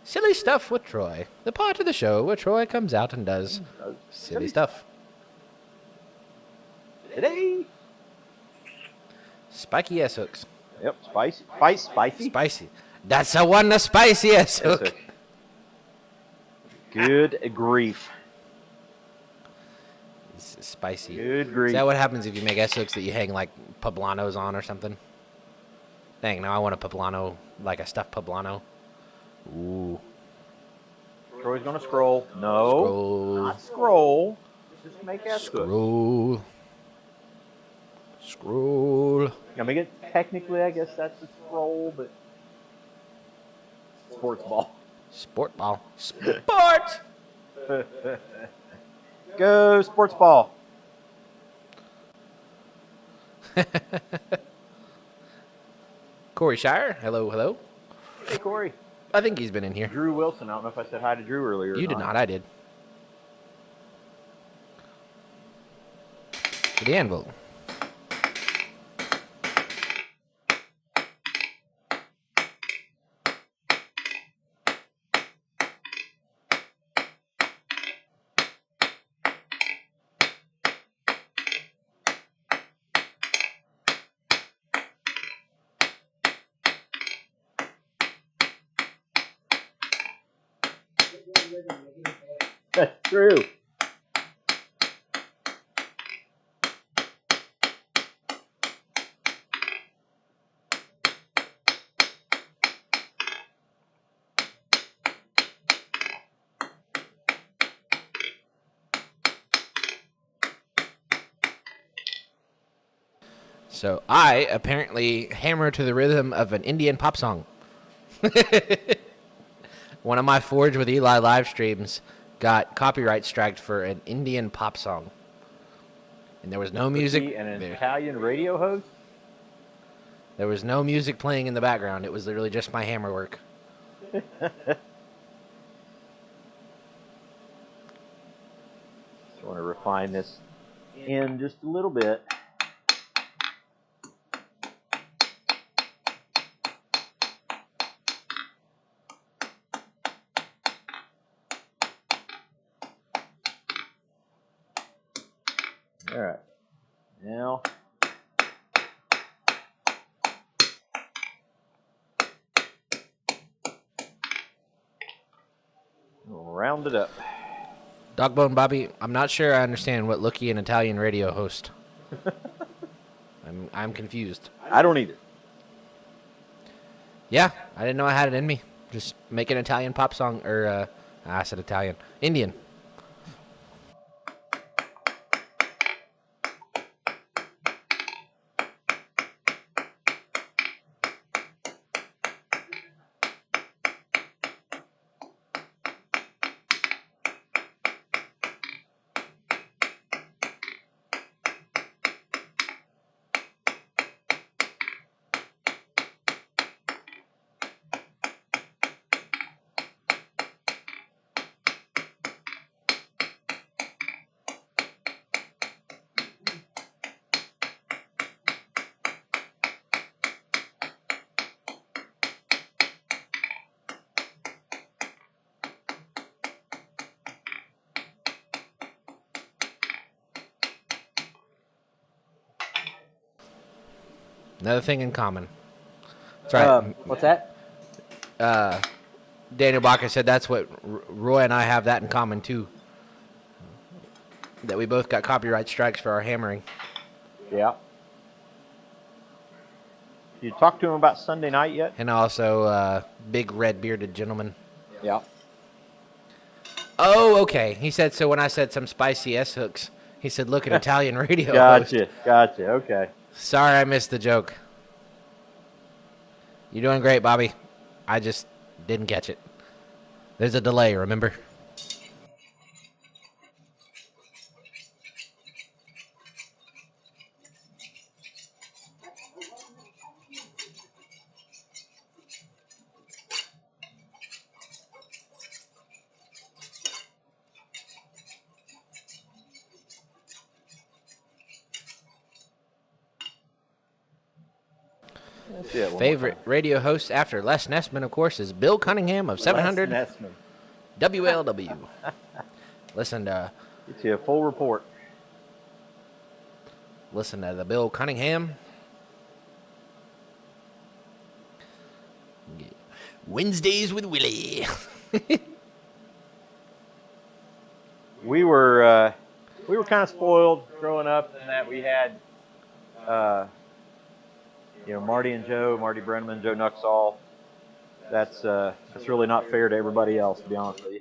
Silly Stuff with Troy. The part of the show where Troy comes out and does silly stuff. Today. Spiky S-hooks. Yep. Spicy. Spicy. That's a one, a spicy S-hook. Good grief. It's spicy. Good grief. Is that what happens if you make S-hooks that you hang like poblanos on or something? Dang, now I want a poblano, like a stuffed poblano. Ooh. Troy's going to scroll. No. Scroll. Not scroll. Just make S-hook. Scroll. I mean, technically, I guess that's a scroll, but sports ball. Sport ball. Sport! Go sports ball. Corey Shire. Hello, hello. Hey, Corey. I think he's been in here. Drew Wilson. I don't know if I said hi to Drew earlier. You did not. I did. To the anvil. That's true. So I apparently hammer to the rhythm of an Indian pop song. One of my Forge with Eli live streams got copyright striked for an Indian pop song. And there was no music. And an Italian radio host? There was no music playing in the background. It was literally just my hammer work. Just want to refine this in just a little bit. All right. Now, we'll round it up. Dogbone Bobby, I'm not sure I understand what looky an Italian radio host. I'm confused. I don't either. Yeah, I didn't know I had it in me. Just make an Italian pop song, or I said Italian, Indian. Another thing in common. That's right. What's that? Daniel Baca said that's what Roy and I have that in common too. That we both got copyright strikes for our hammering. Yeah. You talked to him about Sunday night yet? And also big red bearded gentleman. Yeah. Oh, okay. He said, so when I said some spicy S-hooks, he said, look at Italian radio host. Gotcha. Okay. Sorry I missed the joke. You're doing great, Bobby. I just didn't catch it. There's a delay, remember? Favorite radio host after Les Nessman, of course, is Bill Cunningham of 700 WLW. Listen to... Get you a full report. Listen to the Bill Cunningham. Wednesdays with Willie. We were kind of spoiled growing up in that we had, Marty and Joe, Marty Brenneman, Joe Nuxall. That's really not fair to everybody else, to be honest with you.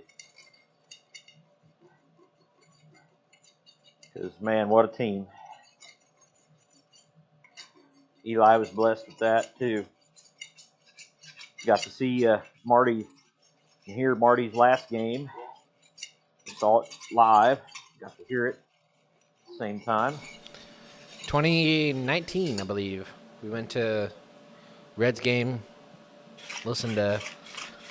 Because, man, what a team. Eli was blessed with that, too. Got to see Marty and hear Marty's last game. We saw it live. Got to hear it at the same time. 2019, I believe. We went to Reds game, listened to,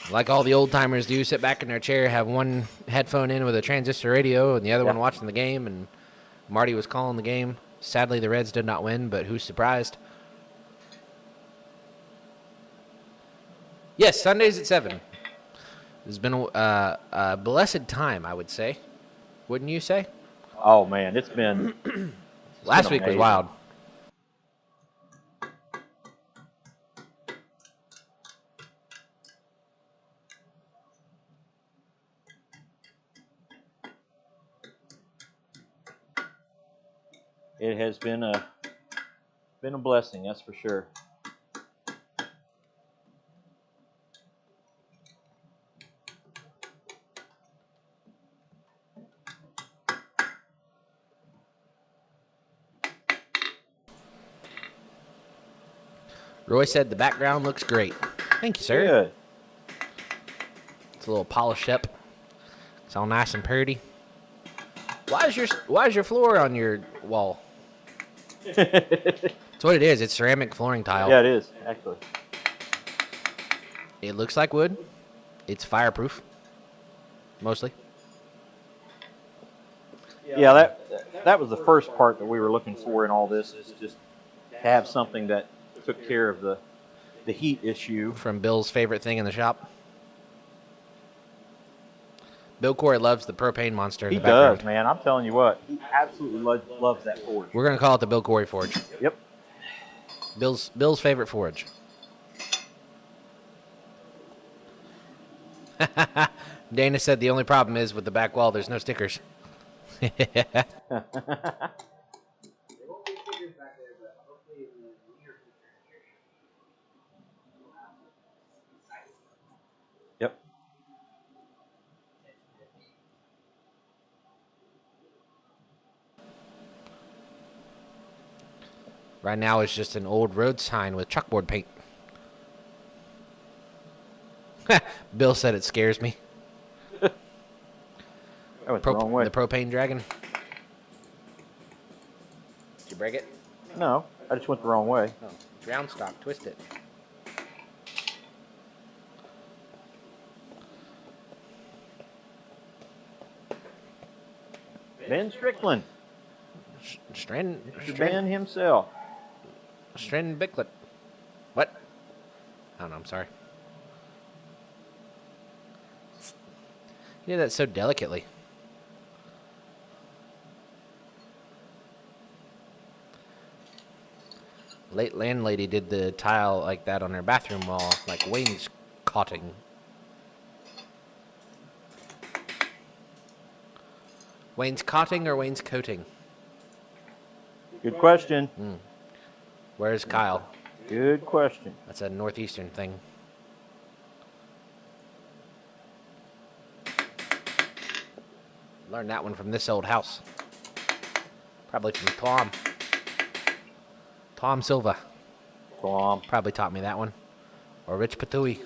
like all the old timers do, sit back in their chair, have one headphone in with a transistor radio and the other one watching the game, and Marty was calling the game. Sadly, the Reds did not win, but who's surprised? Yes, Sundays at 7. It's been a blessed time, I would say. Wouldn't you say? Oh, man, it's been... Last week was wild. It has been a blessing, that's for sure. Roy said the background looks great. Thank you, sir. Good. It's a little polished up. It's all nice and pretty. Why is your floor on your wall? That's what it is. It's ceramic flooring tile. Yeah, it is, actually. It looks like wood. It's fireproof. Mostly. Yeah, that was the first part that we were looking for in all this, is just to have something that took care of the heat issue. From Bill's favorite thing in the shop. Bill Corey loves the propane monster in the background. He does, man. I'm telling you what. He absolutely loves that forge. We're going to call it the Bill Corey forge. Yep. Bill's favorite forge. Dana said the only problem is with the back wall, there's no stickers. Yep. Right now it's just an old road sign with chalkboard paint. Bill said it scares me. That was the wrong way. The propane dragon. Did you break it? No, I just went the wrong way. Oh, ground stock. Twist it. Ben Strickland. Ben himself. Strand Bicklet. What? I don't know. I'm sorry. You did that so delicately. Late landlady did the tile like that on her bathroom wall, like wainscoting. Wainscoting or wainscoting? Good question. Where's Kyle? Good question. That's a northeastern thing. Learned that one from this old house. Probably from Tom. Tom Silva. Tom. Probably taught me that one. Or Rich Patui.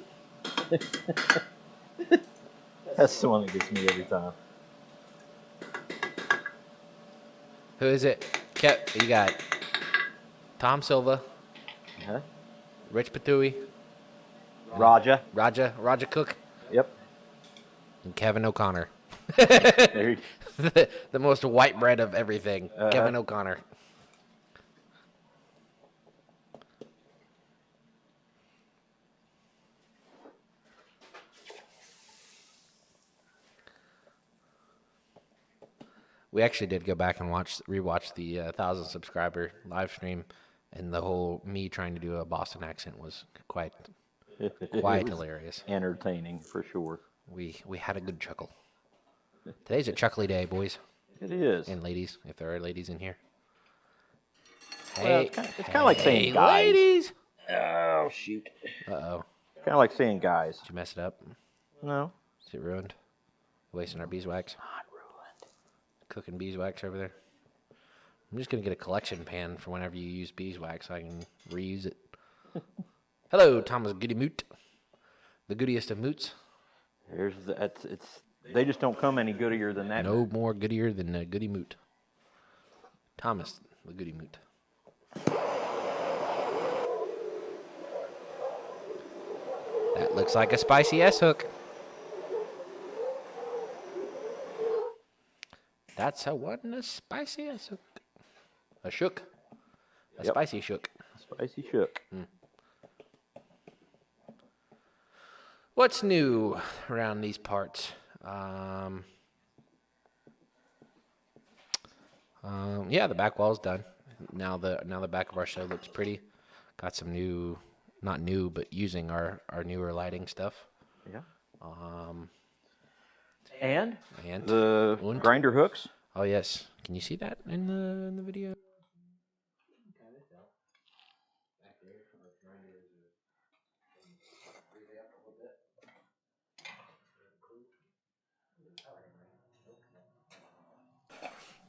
That's the one that gets me every time. Who is it? You got Tom Silva, Rich Patui, Raja Cook, Yep. and Kevin O'Connor. There you the most white bread of everything. Kevin O'Connor. We actually did go back and rewatch the 1,000 subscriber live stream, and the whole me trying to do a Boston accent was quite hilarious. Entertaining for sure. We had a good chuckle. Today's a chuckly day, boys. It is. And ladies, if there are ladies in here. Well, it's kind of like saying guys. Ladies. Oh shoot. Uh-oh. Kind of like saying guys. Did you mess it up? No. Is it ruined? Wasting our beeswax? Not ruined. Cooking beeswax over there. I'm just going to get a collection pan for whenever you use beeswax so I can reuse it. Hello, Thomas Goody Moot. The goodiest of moots. They just don't come any goodier than that. No more goodier than a Goody Moot. Thomas, the Goody Moot. That looks like a spicy S-hook. That's a spicy S-hook. A shook. A spicy shook. Spicy shook. What's new around these parts? Yeah, the back wall's done. Now the back of our show looks pretty. Got some new, not new, but using our newer lighting stuff. Yeah. And the grinder hooks. Oh yes, can you see that in the video?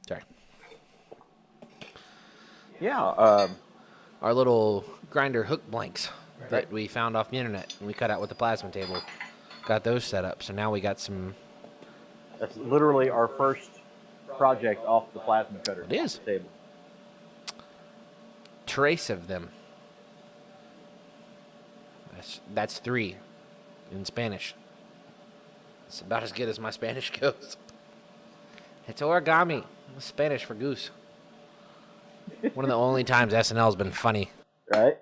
Sorry. Yeah. Our little grinder hook blanks that we found off the internet and we cut out with the plasma table. Got those set up. So now we got some. That's literally our first project off the plasma cutter. It is. Table. Trace of them. That's 3 in Spanish. It's about as good as my Spanish goes. It's origami. Spanish for goose. One of the only times SNL's been funny. Right?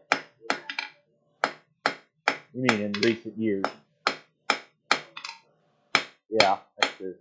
You mean in recent years? Yeah, that's true.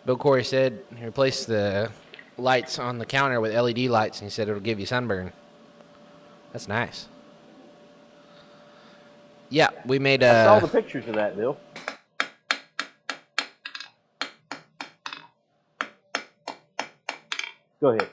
Bill Corey said he replaced the lights on the counter with LED lights, and he said it'll give you sunburn. That's nice. Yeah, we made I saw the pictures of that, Bill. Go ahead.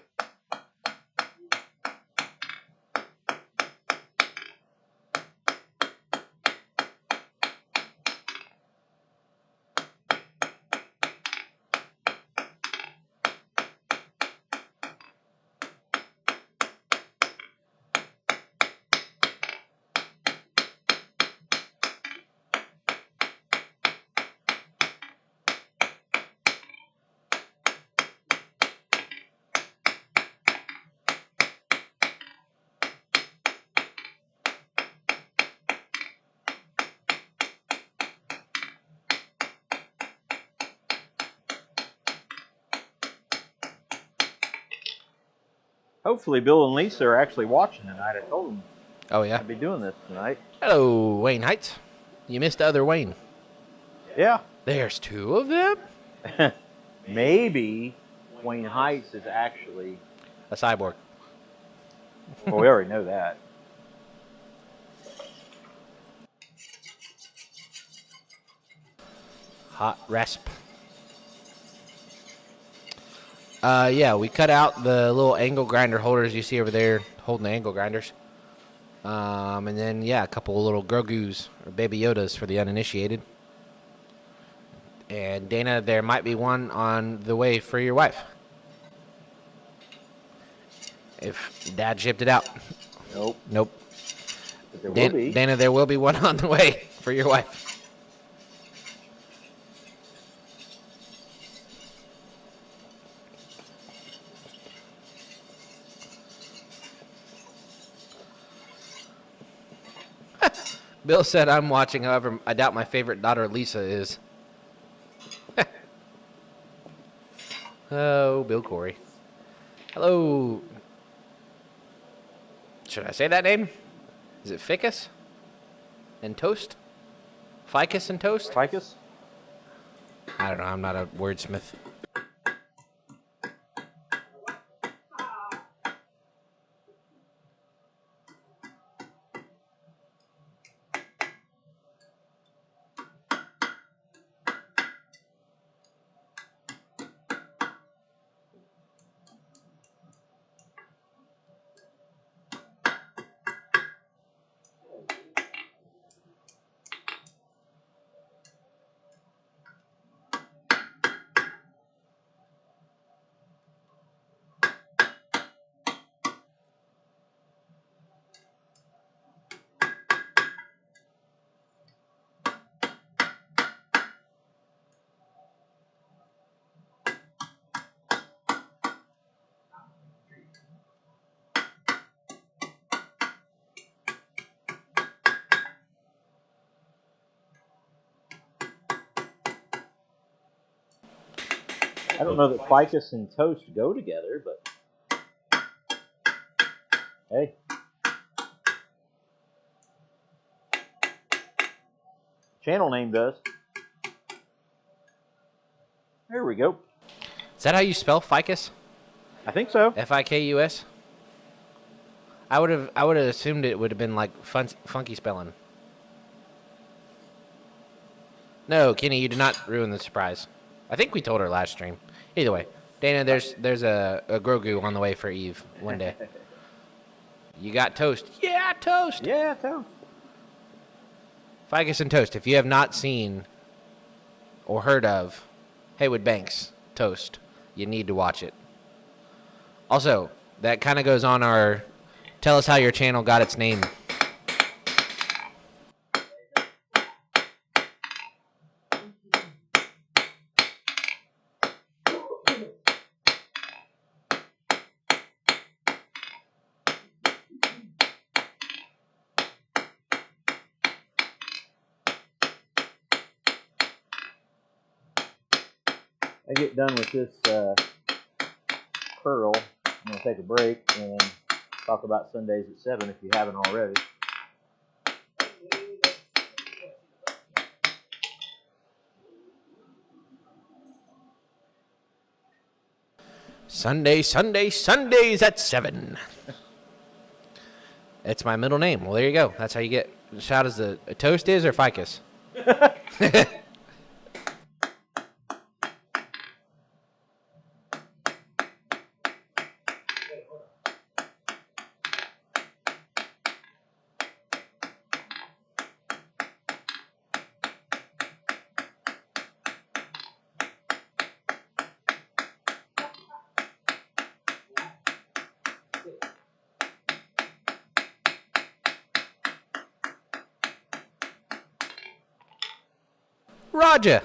Hopefully Bill and Lisa are actually watching tonight. I told them Oh, yeah? I'll be doing this tonight. Hello, Wayne Heights. You missed the other Wayne. Yeah. There's 2 of them? Maybe Wayne Heights is actually a cyborg. Well, we already know that. Hot rasp. Yeah, we cut out the little angle grinder holders you see over there holding the angle grinders. And then, yeah, a couple of little Grogus or Baby Yodas for the uninitiated. And Dana, there might be one on the way for your wife. If Dad shipped it out. Nope. Nope. But there will be. Dana, there will be one on the way for your wife. Bill said I'm watching, however, I doubt my favorite daughter Lisa is. Oh, Bill Corey. Hello. Should I say that name? Is it Ficus and Toast? Ficus and Toast? Ficus? I don't know. I'm not a wordsmith. I don't know that ficus and toast go together, but hey. Channel name does. There we go. Is that how you spell ficus? I think so. F-I-K-U-S? I would have assumed it would have been like funky spelling. No, Kenny, you did not ruin the surprise. I think we told her last stream. Either way, Dana, there's a Grogu on the way for Eve one day. You got Toast. Yeah, Toast. Yeah, Toast. Ficus and Toast. If you have not seen or heard of Haywood Banks Toast, you need to watch it. Also, that kind of goes on our tell us how your channel got its name. I get done with this curl. I'm going to take a break and talk about Sundays at 7 if you haven't already. Sundays at 7. It's my middle name. Well, there you go. That's how you get shout as the Toast is or Ficus. Roger.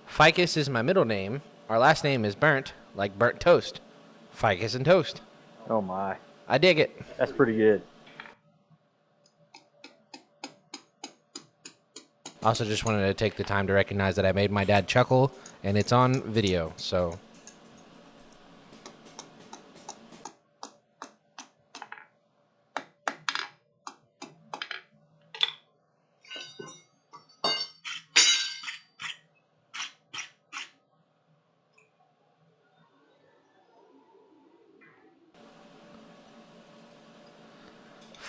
Ficus is my middle name. Our last name is Burnt, like burnt toast. Ficus and Toast. Oh, my. I dig it. That's pretty good. Also, just wanted to take the time to recognize that I made my dad chuckle, and it's on video, so.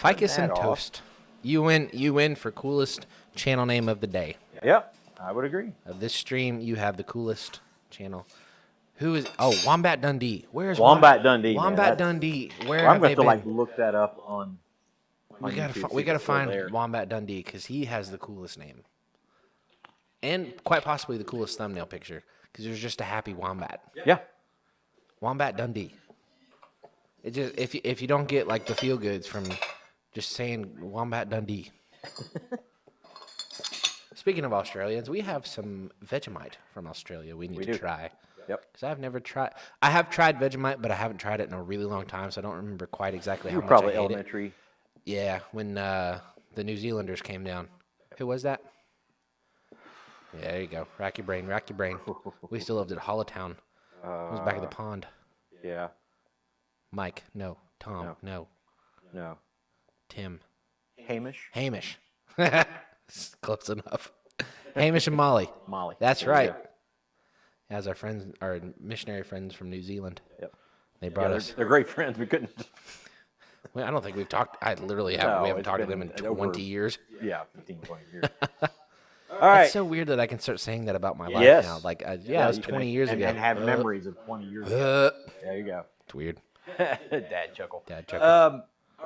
Ficus and Toast. You win for coolest channel name of the day. Yep, I would agree. Of this stream, you have the coolest channel. Who is? Oh, Wombat Dundee. Where's Wombat Dundee? Wombat Dundee. Where I'm have going they to been? look that up on We YouTube, gotta find Wombat Dundee because he has the coolest name, and quite possibly the coolest thumbnail picture because there's just a happy wombat. Yeah. Wombat Dundee. It just if you don't get like the feel goods from just saying Wombat Dundee. Speaking of Australians, we have some Vegemite from Australia we need to try. Yep. Because I've never tried. I have tried Vegemite, but I haven't tried it in a really long time, so I don't remember quite exactly how much probably I hate elementary. it. Yeah, when the New Zealanders came down. Who was that? Yeah, there you go. Rack your brain, rack your brain. We still lived at Hollowtown. It was back at the pond. Yeah. Mike, no. Tom, no. No. Tim. Hamish. Close enough. Hamish and Molly. Molly. That's right. As our friends, our missionary friends from New Zealand. Yep. They brought us. They're great friends. We couldn't. Well, I don't think we've talked. I literally haven't. We haven't talked to them in 20 years. Yeah, 15, 20 years. All right. It's so weird that I can start saying that about my life now. Like, it was 20 years ago. And have memories of 20 years ago. There you go. It's weird. Dad chuckle.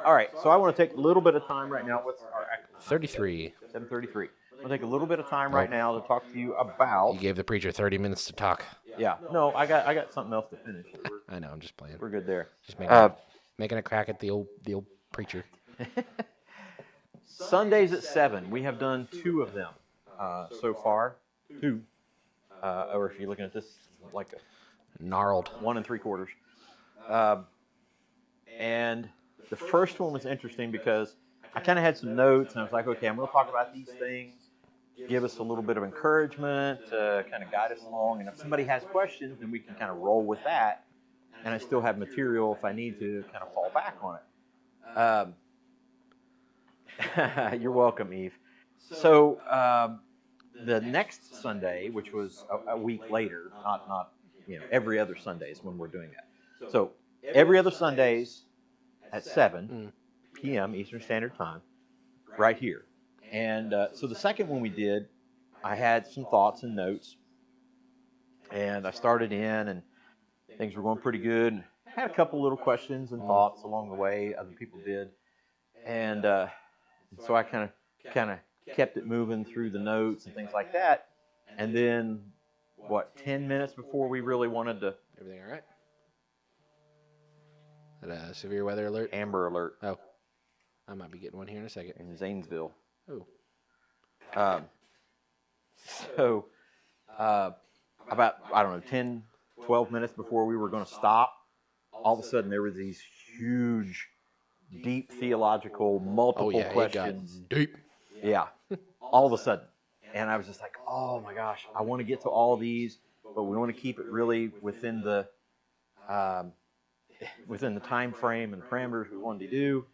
All right, so I want to take a little bit of time right now. What's our 33. 7:33. I'm going to take a little bit of time right now to talk to you about. You gave the preacher 30 minutes to talk. Yeah. No, I got something else to finish. I know. I'm just playing. We're good there. Just making a crack at the old preacher. Sundays at 7. We have done 2 of them so far. 2. Or if you're looking at this, like a gnarled 1 3/4. And the first one was interesting because I kind of had some notes, and I was like, okay, I'm going to talk about these things, give us a little bit of encouragement, kind of guide us along. And if somebody has questions, then we can kind of roll with that. And I still have material if I need to kind of fall back on it. You're welcome, Eve. So the next Sunday, which was a week later, not every other Sunday is when we're doing that. So every other Sundays at 7 p.m. Eastern Standard Time, right here. And so the second one we did, I had some thoughts and notes, and I started in, and things were going pretty good. I had a couple little questions and thoughts along the way. Other people did, and so I kind of kept it moving through the notes and things like that. And then, 10 minutes before we really wanted to. Everything all right? That a severe weather alert? Amber alert. Oh, I might be getting one here in a second. In Zanesville. Oh. So, about, 10, 12 minutes before we were going to stop, all of a sudden there were these huge, deep theological, multiple questions. It got deep. Yeah, all of a sudden. And I was just like, oh my gosh, I want to get to all these, but we want to keep it really within the time frame and parameters we wanted to do.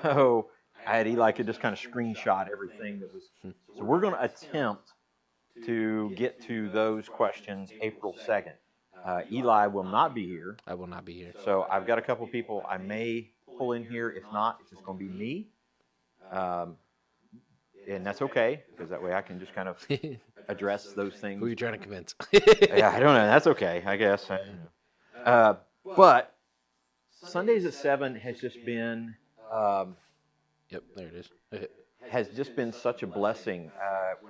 So I had Eli could just kind of screenshot everything that was. So we're going to attempt to get to those questions April 2nd. Eli will not be here. I will not be here. So I've got a couple people I may pull in here. If not, it's just going to be me. And that's okay, because that way I can just kind of address those things. Who are you trying to convince? Yeah, I don't know. That's okay, I guess. But Sundays at 7 has just been... yep, there it is. has just been such a blessing.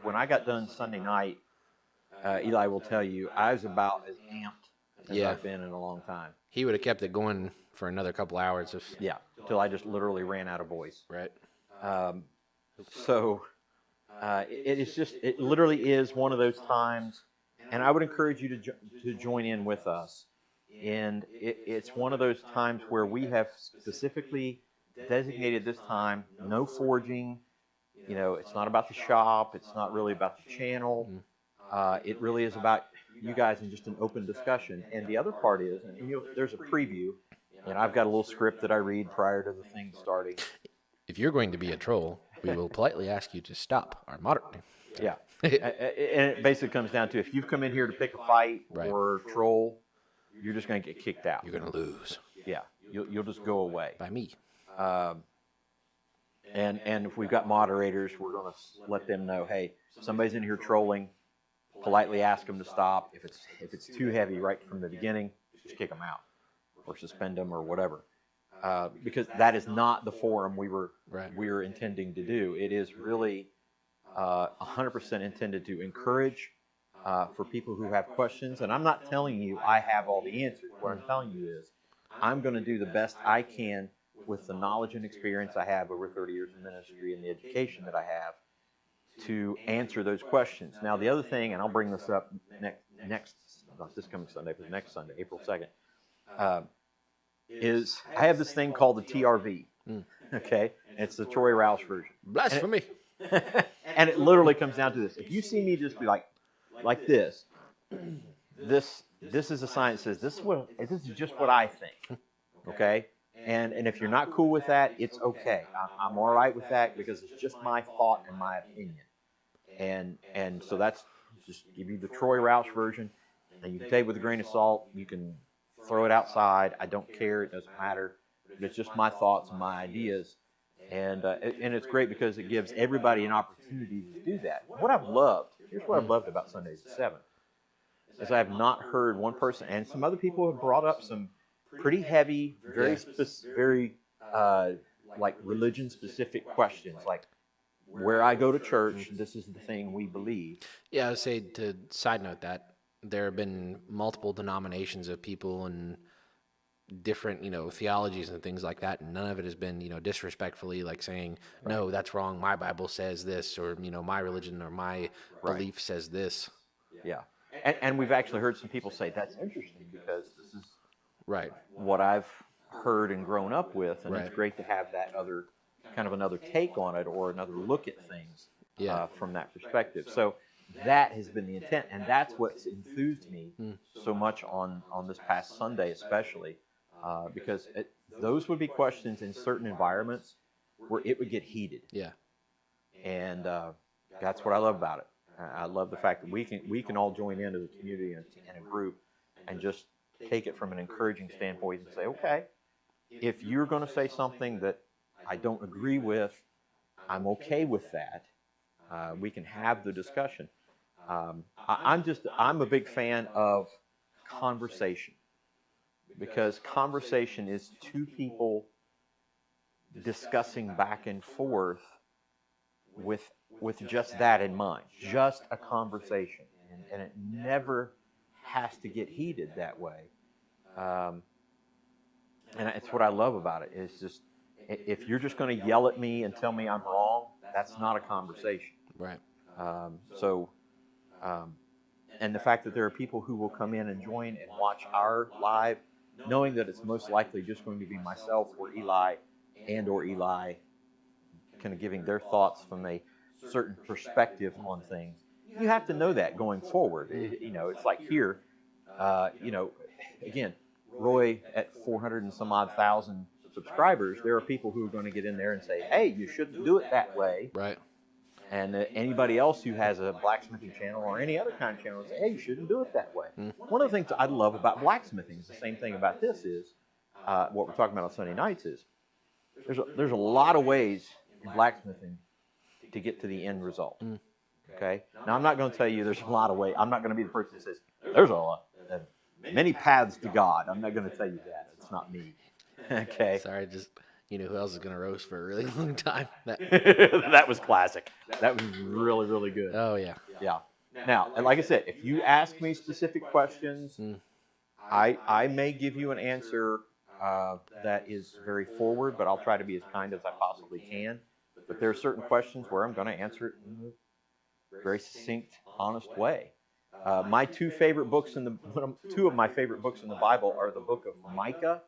When I got done Sunday night, Eli will tell you, I was about as amped as I've been in a long time. He would have kept it going for another couple hours. Till I just literally ran out of voice. Right. So it literally is one of those times, and I would encourage you to join in with us. And it's one of those times where we have specifically designated this time, no forging. It's not about the shop. It's not really about the channel. It really is about you guys and just an open discussion. And the other part is, there's a preview, and I've got a little script that I read prior to the thing starting. If you're going to be a troll, we will politely ask you to stop our moderating. Yeah. And it basically comes down to, if you've come in here to pick a fight or troll, you're just going to get kicked out. You're going to lose. Yeah. You'll just go away. By me. And if we've got moderators, we're going to let them know, hey, if somebody's in here trolling, politely ask them to stop. If it's too heavy right from the beginning, just kick them out or suspend them or whatever. Because that is not the forum we were intending to do. It is really 100% intended to encourage for people who have questions. And I'm not telling you I have all the answers. What I'm telling you is I'm going to do the best I can with the knowledge and experience I have over 30 years in ministry and the education that I have to answer those questions. Now, the other thing, and I'll bring this up next not this coming Sunday, but next Sunday, April 2nd, is I have this thing called the TRV. Okay? It's the Troy Roush version. Blasphemy. And it literally comes down to this. If you see me just be like this is a sign that says this is just what I think. Okay? And if you're not cool with that, it's okay. I'm all right with that because it's just my thought and my opinion. And so that's just give you the Troy Roush version. And you can take it with a grain of salt. You can throw it outside. I don't care. It doesn't matter. But it's just my thoughts and my ideas. And it's great because it gives everybody an opportunity to do that. Here's what I've loved about Sundays at 7, is I have not heard one person, and some other people have brought up some pretty heavy, very like religion-specific questions, like where I go to church, this is the thing we believe. Yeah, I would say to side note that there have been multiple denominations of people and different, theologies and things like that, and none of it has been, disrespectfully like saying, no, that's wrong, my Bible says this, or, my religion or my belief says this. Yeah. And we've actually heard some people say, that's interesting because this is what I've heard and grown up with, and it's great to have that another take on it or another look at things from that perspective. So that has been the intent, and that's what's enthused me so much on this past Sunday especially, because those would be questions in certain environments where it would get heated. Yeah. And that's what I love about it. I love the fact that we can all join into the community and a group and just take it from an encouraging standpoint and say, okay, if you're going to say something that I don't agree with, I'm okay with that. We can have the discussion. I'm a big fan of conversation, because conversation is two people discussing back and forth with just that in mind, just a conversation, and it never has to get heated that way. And it's what I love about it. It's just, if you're just going to yell at me and tell me I'm wrong, that's not a conversation. Right. And the fact that there are people who will come in and join and watch our live, knowing that it's most likely just going to be myself or Eli kind of giving their thoughts from a certain perspective on things. You have to know that going forward. It's like here, again, Roy at 400 and some odd thousand subscribers, there are people who are going to get in there and say, hey, you shouldn't do it that way. Right. And anybody else who has a blacksmithing channel or any other kind of channel will say, hey, you shouldn't do it that way. One of the things I love about blacksmithing is the same thing about this is, what we're talking about on Sunday nights is, there's a lot of ways in blacksmithing to get to the end result. Okay? Now, I'm not going to tell you there's a lot of ways. I'm not going to be the person that says, there's a lot, many paths to God. I'm not going to tell you that. It's not me. Okay? Sorry, just... You know who else is going to roast for a really long time? That was classic. That was really, really good. Oh, yeah. Yeah. Now, and like I said, if you ask me specific questions, I may give you an answer that is very forward, but I'll try to be as kind as I possibly can. But there are certain questions where I'm going to answer it in a very succinct, honest way. My two of my favorite books in the Bible are the book of Micah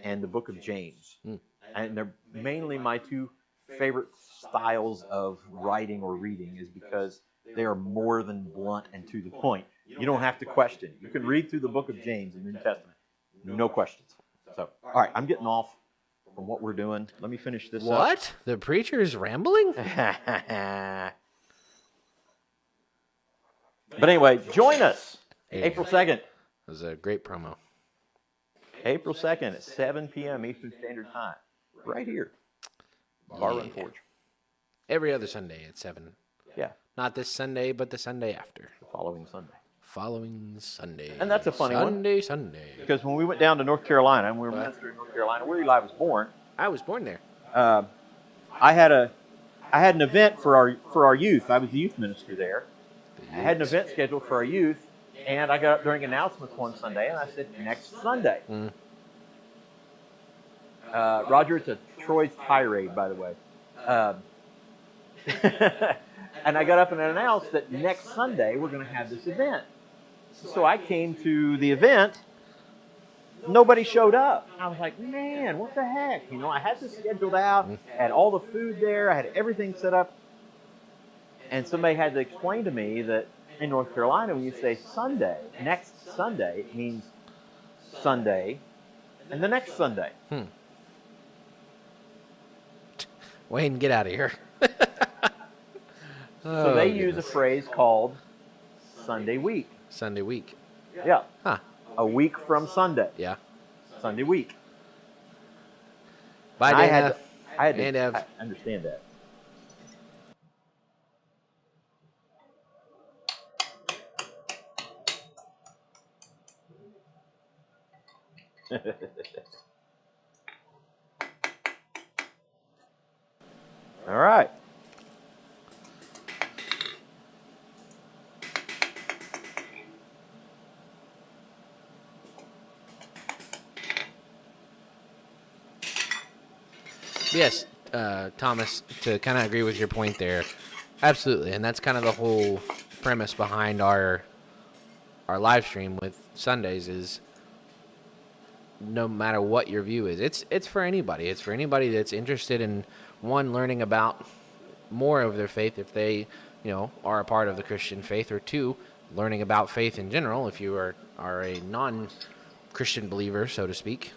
and the book of James. And they're mainly my two favorite styles of writing or reading, is because they are more than blunt and to the point. You don't have to question. You can read through the book of James in the New Testament. No questions. So, all right, I'm getting off from what we're doing. Let me finish this up. What? The preacher's rambling? But anyway, join us April 2nd. It was a great promo. April 2nd at 7 p.m. Eastern Standard Time. Right here. Bar Run Forge. Every other Sunday at 7. Yeah. Not this Sunday, but the Sunday after. The following Sunday. Following Sunday. And that's a funny one. Sunday. Because when we went down to North Carolina, and we were ministering in North Carolina, where Eli was born. I was born there. I had an event for our youth. I was the youth minister there. I had an event scheduled for our youth, and I got up during announcements one Sunday, and I said, next Sunday. Roger, it's a Troy's tirade, by the way. And I got up and announced that next Sunday we're going to have this event. So I came to the event. Nobody showed up. I was like, man, what the heck? I had this scheduled out. I had all the food there. I had everything set up. And somebody had to explain to me that in North Carolina, when you say Sunday, next Sunday, it means Sunday and the next Sunday. Wayne, get out of here. So they use a phrase called Sunday week. Sunday week. Yeah. Huh. A week from Sunday. Yeah. Sunday week. Bye, Dana. I had to and Ev. I understand that. All right. Yes, Thomas, to kind of agree with your point there. Absolutely. And that's kind of the whole premise behind our live stream with Sundays is no matter what your view is, it's for anybody. It's for anybody that's interested in, one, learning about more of their faith if they, are a part of the Christian faith, or two, learning about faith in general if you are a non-Christian believer, so to speak.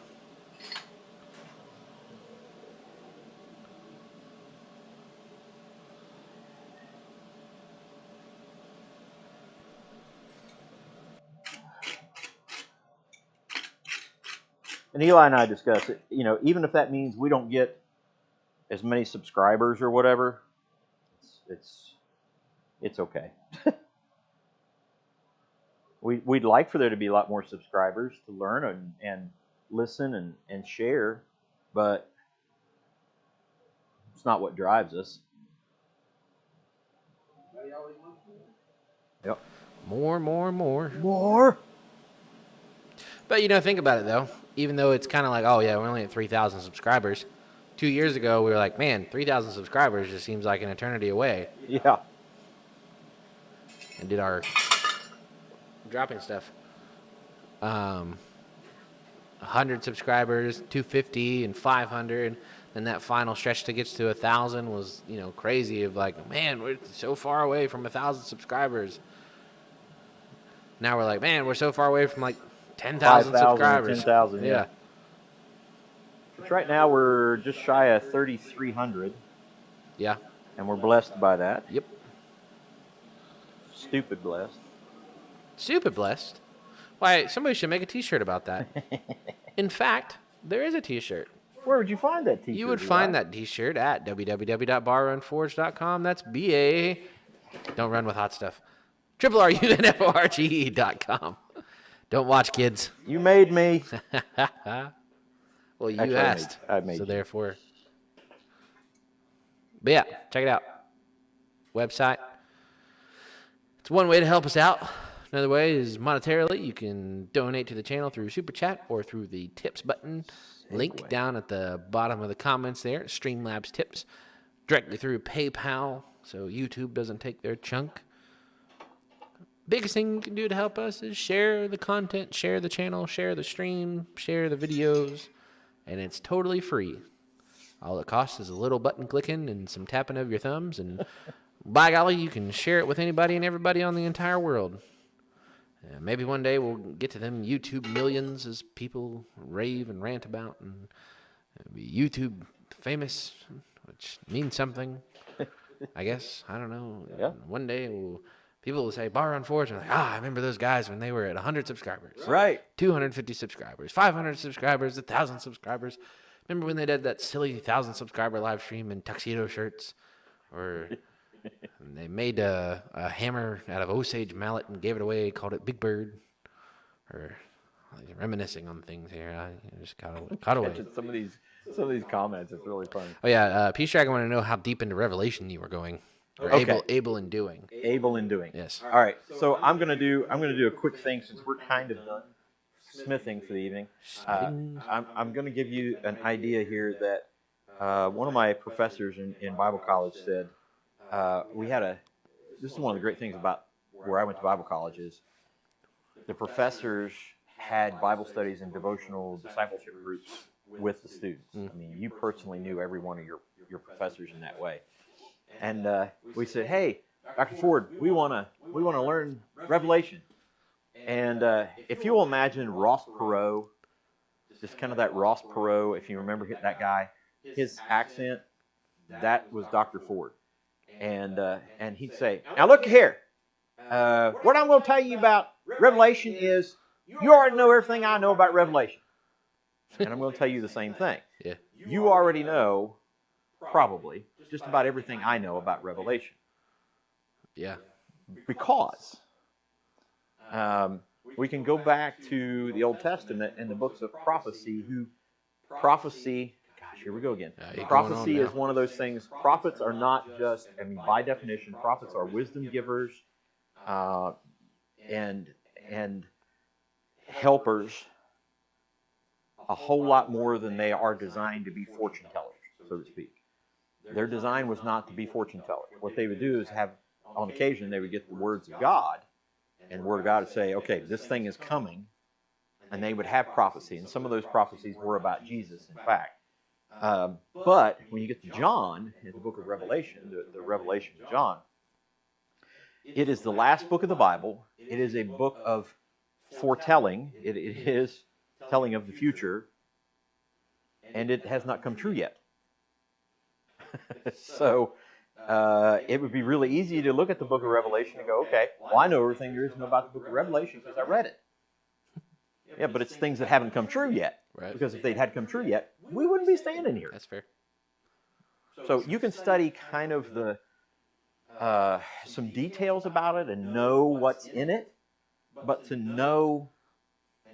And Eli and I discussed it. Even if that means we don't get as many subscribers or whatever, it's okay. We'd like for there to be a lot more subscribers to learn and listen and share, but it's not what drives us. Yep. More. But think about it though. Even though it's kind of like, oh yeah, we're only at 3,000 subscribers. 2 years ago, we were like, man, 3,000 subscribers just seems like an eternity away. Yeah. And did our dropping stuff. 100 subscribers, 250, and 500. And that final stretch that gets to 1,000 was, crazy. Of like, man, we're so far away from 1,000 subscribers. Now we're like, man, we're so far away from like 10,000 subscribers. 10,000, yeah. Which right now we're just shy of 3,300. Yeah. And we're blessed by that. Yep. Stupid blessed. Stupid blessed? Why, somebody should make a t-shirt about that. In fact, there is a t-shirt. Where would you find that t-shirt? You would find that t-shirt at www.barrunforge.com. That's B-A. Don't run with hot stuff. RRUNFORGE.com. Don't watch, kids. You made me. Well, you asked. I made so you. Therefore. But yeah, check it out. Website. It's one way to help us out. Another way is monetarily. You can donate to the channel through Super Chat or through the tips button. Link down at the bottom of the comments there. Streamlabs tips. Directly through PayPal so YouTube doesn't take their chunk. Biggest thing you can do to help us is share the content, share the channel, share the stream, share the videos, and it's totally free. All it costs is a little button clicking and some tapping of your thumbs, and by golly, you can share it with anybody and everybody on the entire world. Maybe one day we'll get to them YouTube millions as people rave and rant about, and be YouTube famous, which means something, I guess. I don't know. Yeah. One day people will say, Bar on Forge, and like, I remember those guys when they were at 100 subscribers. Right. 250 subscribers, 500 subscribers, 1,000 subscribers. Remember when they did that silly 1,000 subscriber live stream in tuxedo shirts? Or they made a hammer out of Osage mallet and gave it away, called it Big Bird. Or reminiscing on things here. I just caught away. Some of these comments, it's really funny. Oh yeah, Peace Dragon wanted to know how deep into Revelation you were going, or Okay. able in doing. Able in doing. Yes. All right. So I'm gonna do a quick thing since we're kind of done smithing for the evening. I'm gonna give you an idea here that one of my professors in Bible college said this is one of the great things about where I went to Bible college is the professors had Bible studies and devotional discipleship groups with the students. I mean, you personally knew every one of your professors in that way. And we said, "Hey, Dr. Ford, we want to learn Revelation." And if you will imagine Ross Perot, just kind of that Ross Perot, if you remember that guy, his accent, that was Dr. Ford. And he'd say, "Now look here, what I'm going to tell you about Revelation is you already know everything I know about Revelation." And I'm going to tell you the same thing. Yeah. You already know, probably, just about everything I know about Revelation. Yeah. Because we can go back to the Old Testament and the books of prophecy. Prophecy, gosh, here we go again. Prophecy is one of those things. Prophets are not just, by definition, prophets are wisdom givers and helpers a whole lot more than they are designed to be fortune tellers, so to speak. Their design was not to be fortune tellers. What they would do is have, on occasion, they would get the words of God, and the Word of God would say, okay, this thing is coming, and they would have prophecy. And some of those prophecies were about Jesus, in fact. But when you get to John, in the book of Revelation, the Revelation of John, it is the last book of the Bible. It is a book of foretelling. It is telling of the future, and it has not come true yet. So it would be really easy to look at the book of Revelation and go, okay, well, I know everything there is to know about the book of Revelation because I read it. Yeah, but it's things that haven't come true yet. Right. Because if they'd had come true yet, we wouldn't be standing here. That's fair. So you can study kind of the some details about it and know what's in it, but to know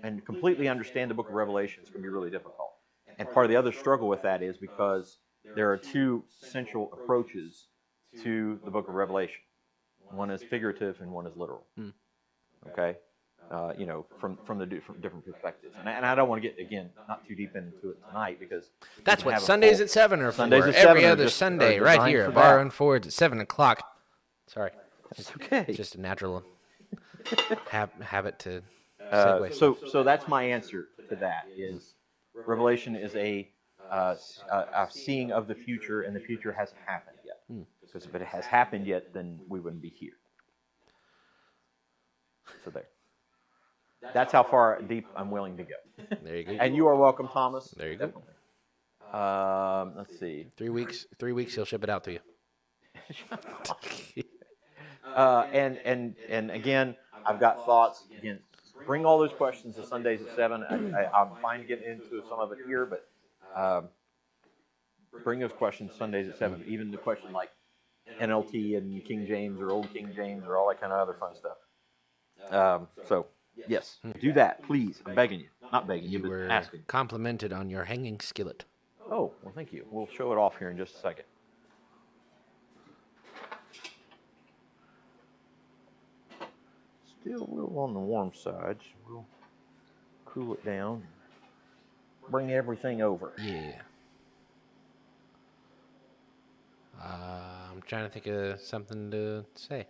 and completely understand the book of Revelation is going to be really difficult. And part of the other struggle with that is because there are two central approaches to the book of Revelation. One is figurative and one is literal. Okay? From the different perspectives. And I don't want to get, again, not too deep into it tonight because... That's what Sundays at 7 are for. Sundays at 7 every are other just, Sunday right here at Bar and Fords at 7 o'clock. Sorry. It's okay. It's just a natural habit to segue. So that's my answer to that is Revelation is a seeing of the future, and the future hasn't happened yet. Because if it has happened yet, then we wouldn't be here. So there. That's how far deep I'm willing to go. There you go. And you are welcome, Thomas. There you go. Let's see. 3 weeks. 3 weeks. He'll ship it out to you. And again, I've got thoughts. Again, bring all those questions to Sundays at 7. I'm fine getting into some of it here, but bring those questions Sundays at 7. Even the question like NLT and King James or Old King James or all that kind of other fun stuff. So, yes, do that, please. I'm begging you. Not begging you, but were asking. Complimented on your hanging skillet. Oh, well, thank you. We'll show it off here in just a second. Still a little on the warm side, so we'll cool it down. Bring everything over. Yeah. I'm trying to think of something to say.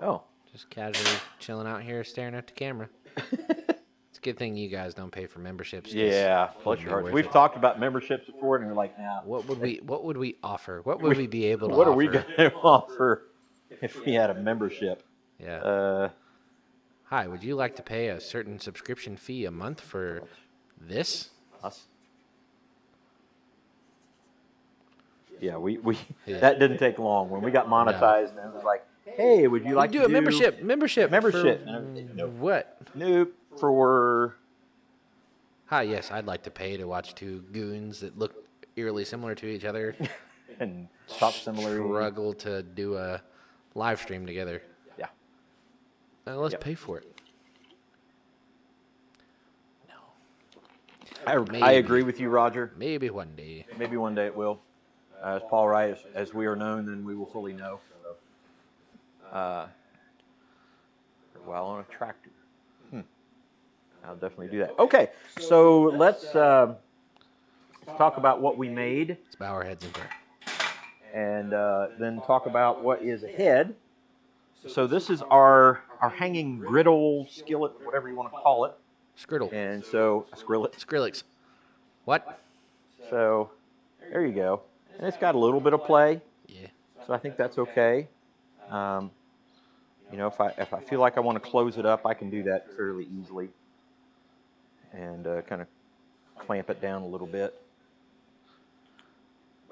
Oh. Just casually chilling out here staring at the camera. It's a good thing you guys don't pay for memberships. Yeah, bless your hearts. We've talked about memberships before, and we're like, nah. What would we offer? What would we be able to offer? What are we going to offer if we had a membership? Yeah. Hi, would you like to pay a certain subscription fee a month for this? Us? Yeah, we that didn't take long. When we got monetized, and it was like, hey, would you like to do a membership? Membership. Nope. What? For Hi, yes, I'd like to pay to watch two goons that look eerily similar to each other and talk similarly. struggle to do a live stream together. Yeah. Let's pay for it. I agree with you, Roger. Maybe one day. Maybe one day it will. As Paul writes, as we are known, then we will fully know. While on a tractor. I'll definitely do that. Okay, so let's talk about what we made. Let's bow our heads in prayer. And then talk about what is ahead. So this is our hanging griddle, skillet, whatever you want to call it. Skriddle. And so, Skrillex. What? So, there you go. And it's got a little bit of play. Yeah. So I think that's okay. If I feel like I want to close it up, I can do that fairly easily. And kind of clamp it down a little bit.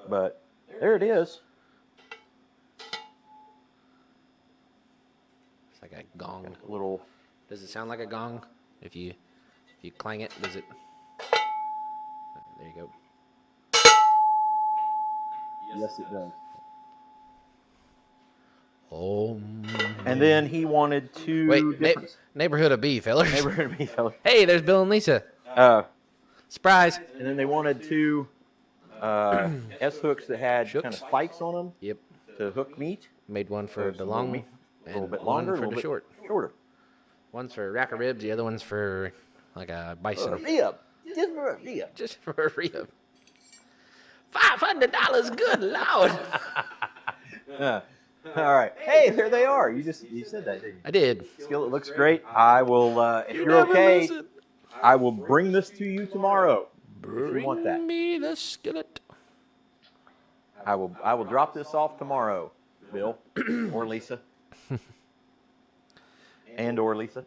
But there it is. It's like a gong. A little. Does it sound like a gong? If you clang it, does it? There you go. Yes, it does. Oh. And then he wanted to. Wait, neighborhood of B, fellers. Neighborhood of B, fellers. Hey, there's Bill and Lisa. Surprise. And then they wanted two S-hooks that had kind of spikes on them. Yep. To hook meat. Made one for the long meat. A little bit longer, one for the short. Shorter. One's for a rack of ribs, the other one's for like a bison. Rib. Just for a rib. Just for a rib. $500, good Lord. All right. Hey, there they are. You said that, didn't you? I did. Skillet looks great. I will, if you're okay, listen. I will bring this to you tomorrow. If you want that. Me the skillet. I will drop this off tomorrow, Bill or Lisa. Or Lisa.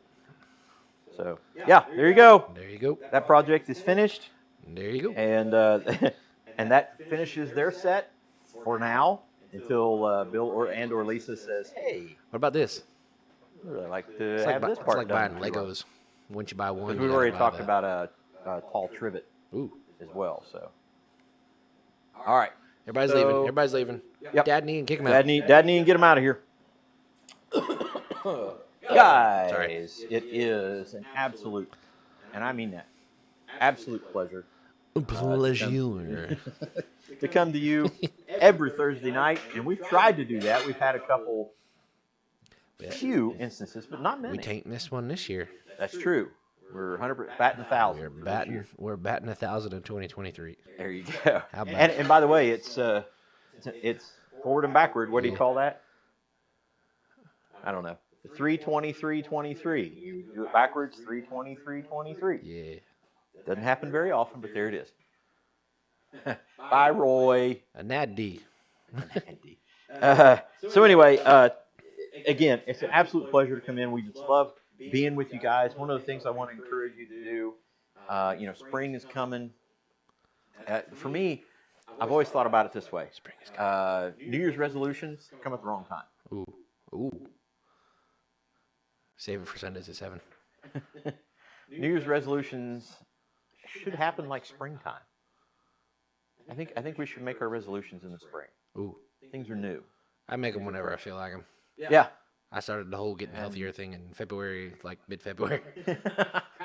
So, yeah, there you go. There you go. That project is finished. There you go. And and that finishes their set for now until Bill or Lisa says, "Hey, what about this? I'd really like to have this part done." It's like buying Legos. Once you buy one, we've already talked about a tall trivet as well. So, all right, everybody's leaving. Everybody's leaving. Yep. Dad need and kick him out. Dad need and get him out of here. Guys, it is an absolute, and I mean that, absolute pleasure. Pleasure. To come to you every Thursday night, and we've tried to do that. We've had a few instances, but not many. We can't miss one this year. That's true. We're 100% batting 1,000. We're batting 1,000 in 2023. There you go. How about and by the way, it's forward and backward. What do you call that? I don't know. 323-23. You do it backwards, 323-23. Yeah. Doesn't happen very often, but there it is. Bye, Roy. A Nad-D. So anyway, again, it's an absolute pleasure to come in. We just love being with you guys. One of the things I want to encourage you to do, spring is coming. For me, I've always thought about it this way. Spring is coming. New Year's resolutions come at the wrong time. Ooh. Save it for Sundays at 7. New Year's resolutions should happen like springtime. I think we should make our resolutions in the spring. Ooh. Things are new. I make them whenever I feel like them. Yeah. I started the whole getting healthier thing in February, like mid-February.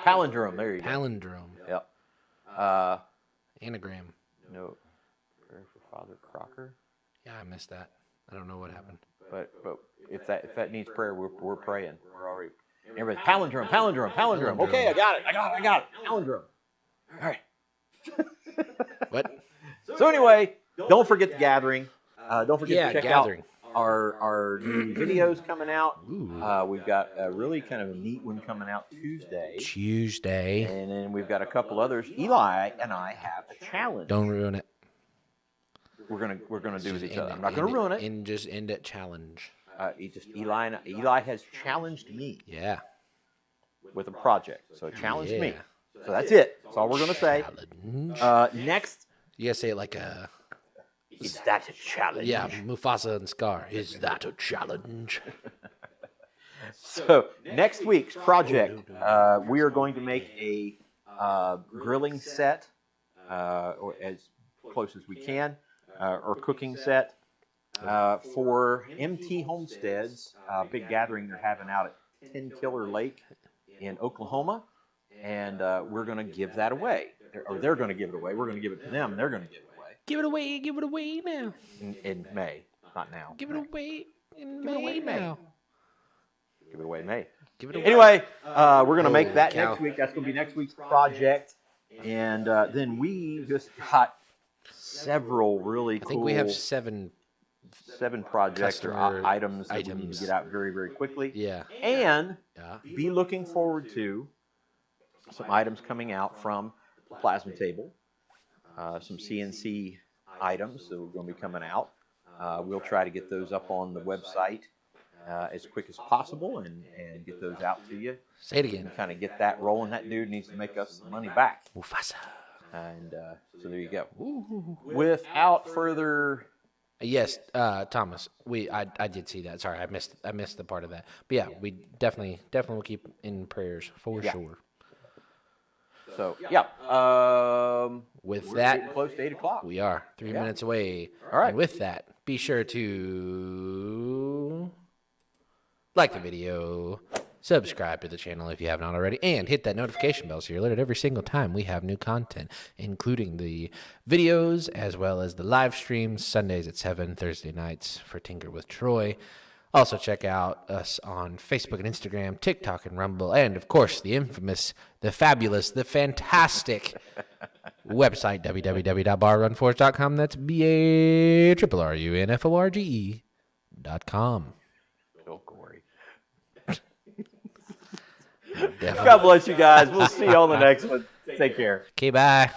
Palindrome, there you go. Palindrome. Yep. Anagram. No. Prayer for Father Crocker. Yeah, I missed that. I don't know what happened. But if that needs prayer, we're praying. We're already. Everybody, palindrome. Okay, I got it. Palindrome. All right. What? So anyway, don't forget the gathering. Don't forget to check gathering. out our new videos coming out. Ooh. We've got a really kind of a neat one coming out Tuesday. And then we've got a couple others. Eli and I have a challenge. Don't ruin it. We're gonna do with each other. I'm not gonna ruin it. And just end it challenge. Eli has challenged me. Yeah. With a project. So challenged me. So that's it. That's all we're gonna say. Next. You gotta say it like a. Is that a challenge? Yeah, Mufasa and Scar. Is that a challenge? So next week's project, we are going to make a grilling set, or as close as we can, or cooking set. For MT Homesteads, big gathering they're having out at 10 Killer Lake in Oklahoma, and we're going to give that away. They're going to give it away. We're going to give it to them, and they're going to give it away. Give it away now. In May, not now. Give it away in May now. Give it away in May. Give it away. Anyway, we're going to make that next week. That's going to be next week's project. And then we just got several really cool. I think we have seven projects or items that we need to get out very, very quickly. Yeah. And be looking forward to some items coming out from the plasma table. Some CNC items that are going to be coming out. We'll try to get those up on the website as quick as possible and get those out to you. Say it again. And kind of get that rolling. That dude needs to make us some money back. Mufasa. And so there you go. Ooh. Without further... Yes, Thomas. I did see that. Sorry, I missed the part of that. But yeah, we definitely will keep in prayers for sure. So yeah. With we're that, getting close to 8 o'clock. We are 3 minutes away. All right. And with that, be sure to like the video, subscribe to the channel if you haven't already, and hit that notification bell so you're alerted every single time we have new content, including the videos as well as the live streams, Sundays at 7, Thursday nights for Tinker with Troy. Also check out us on Facebook and Instagram, TikTok and Rumble, and of course the infamous, the fabulous, the fantastic website, www.barrunforge.com. That's BARRUNFORGE.com. God bless you guys. We'll see you on the next one. Take care. Okay, bye.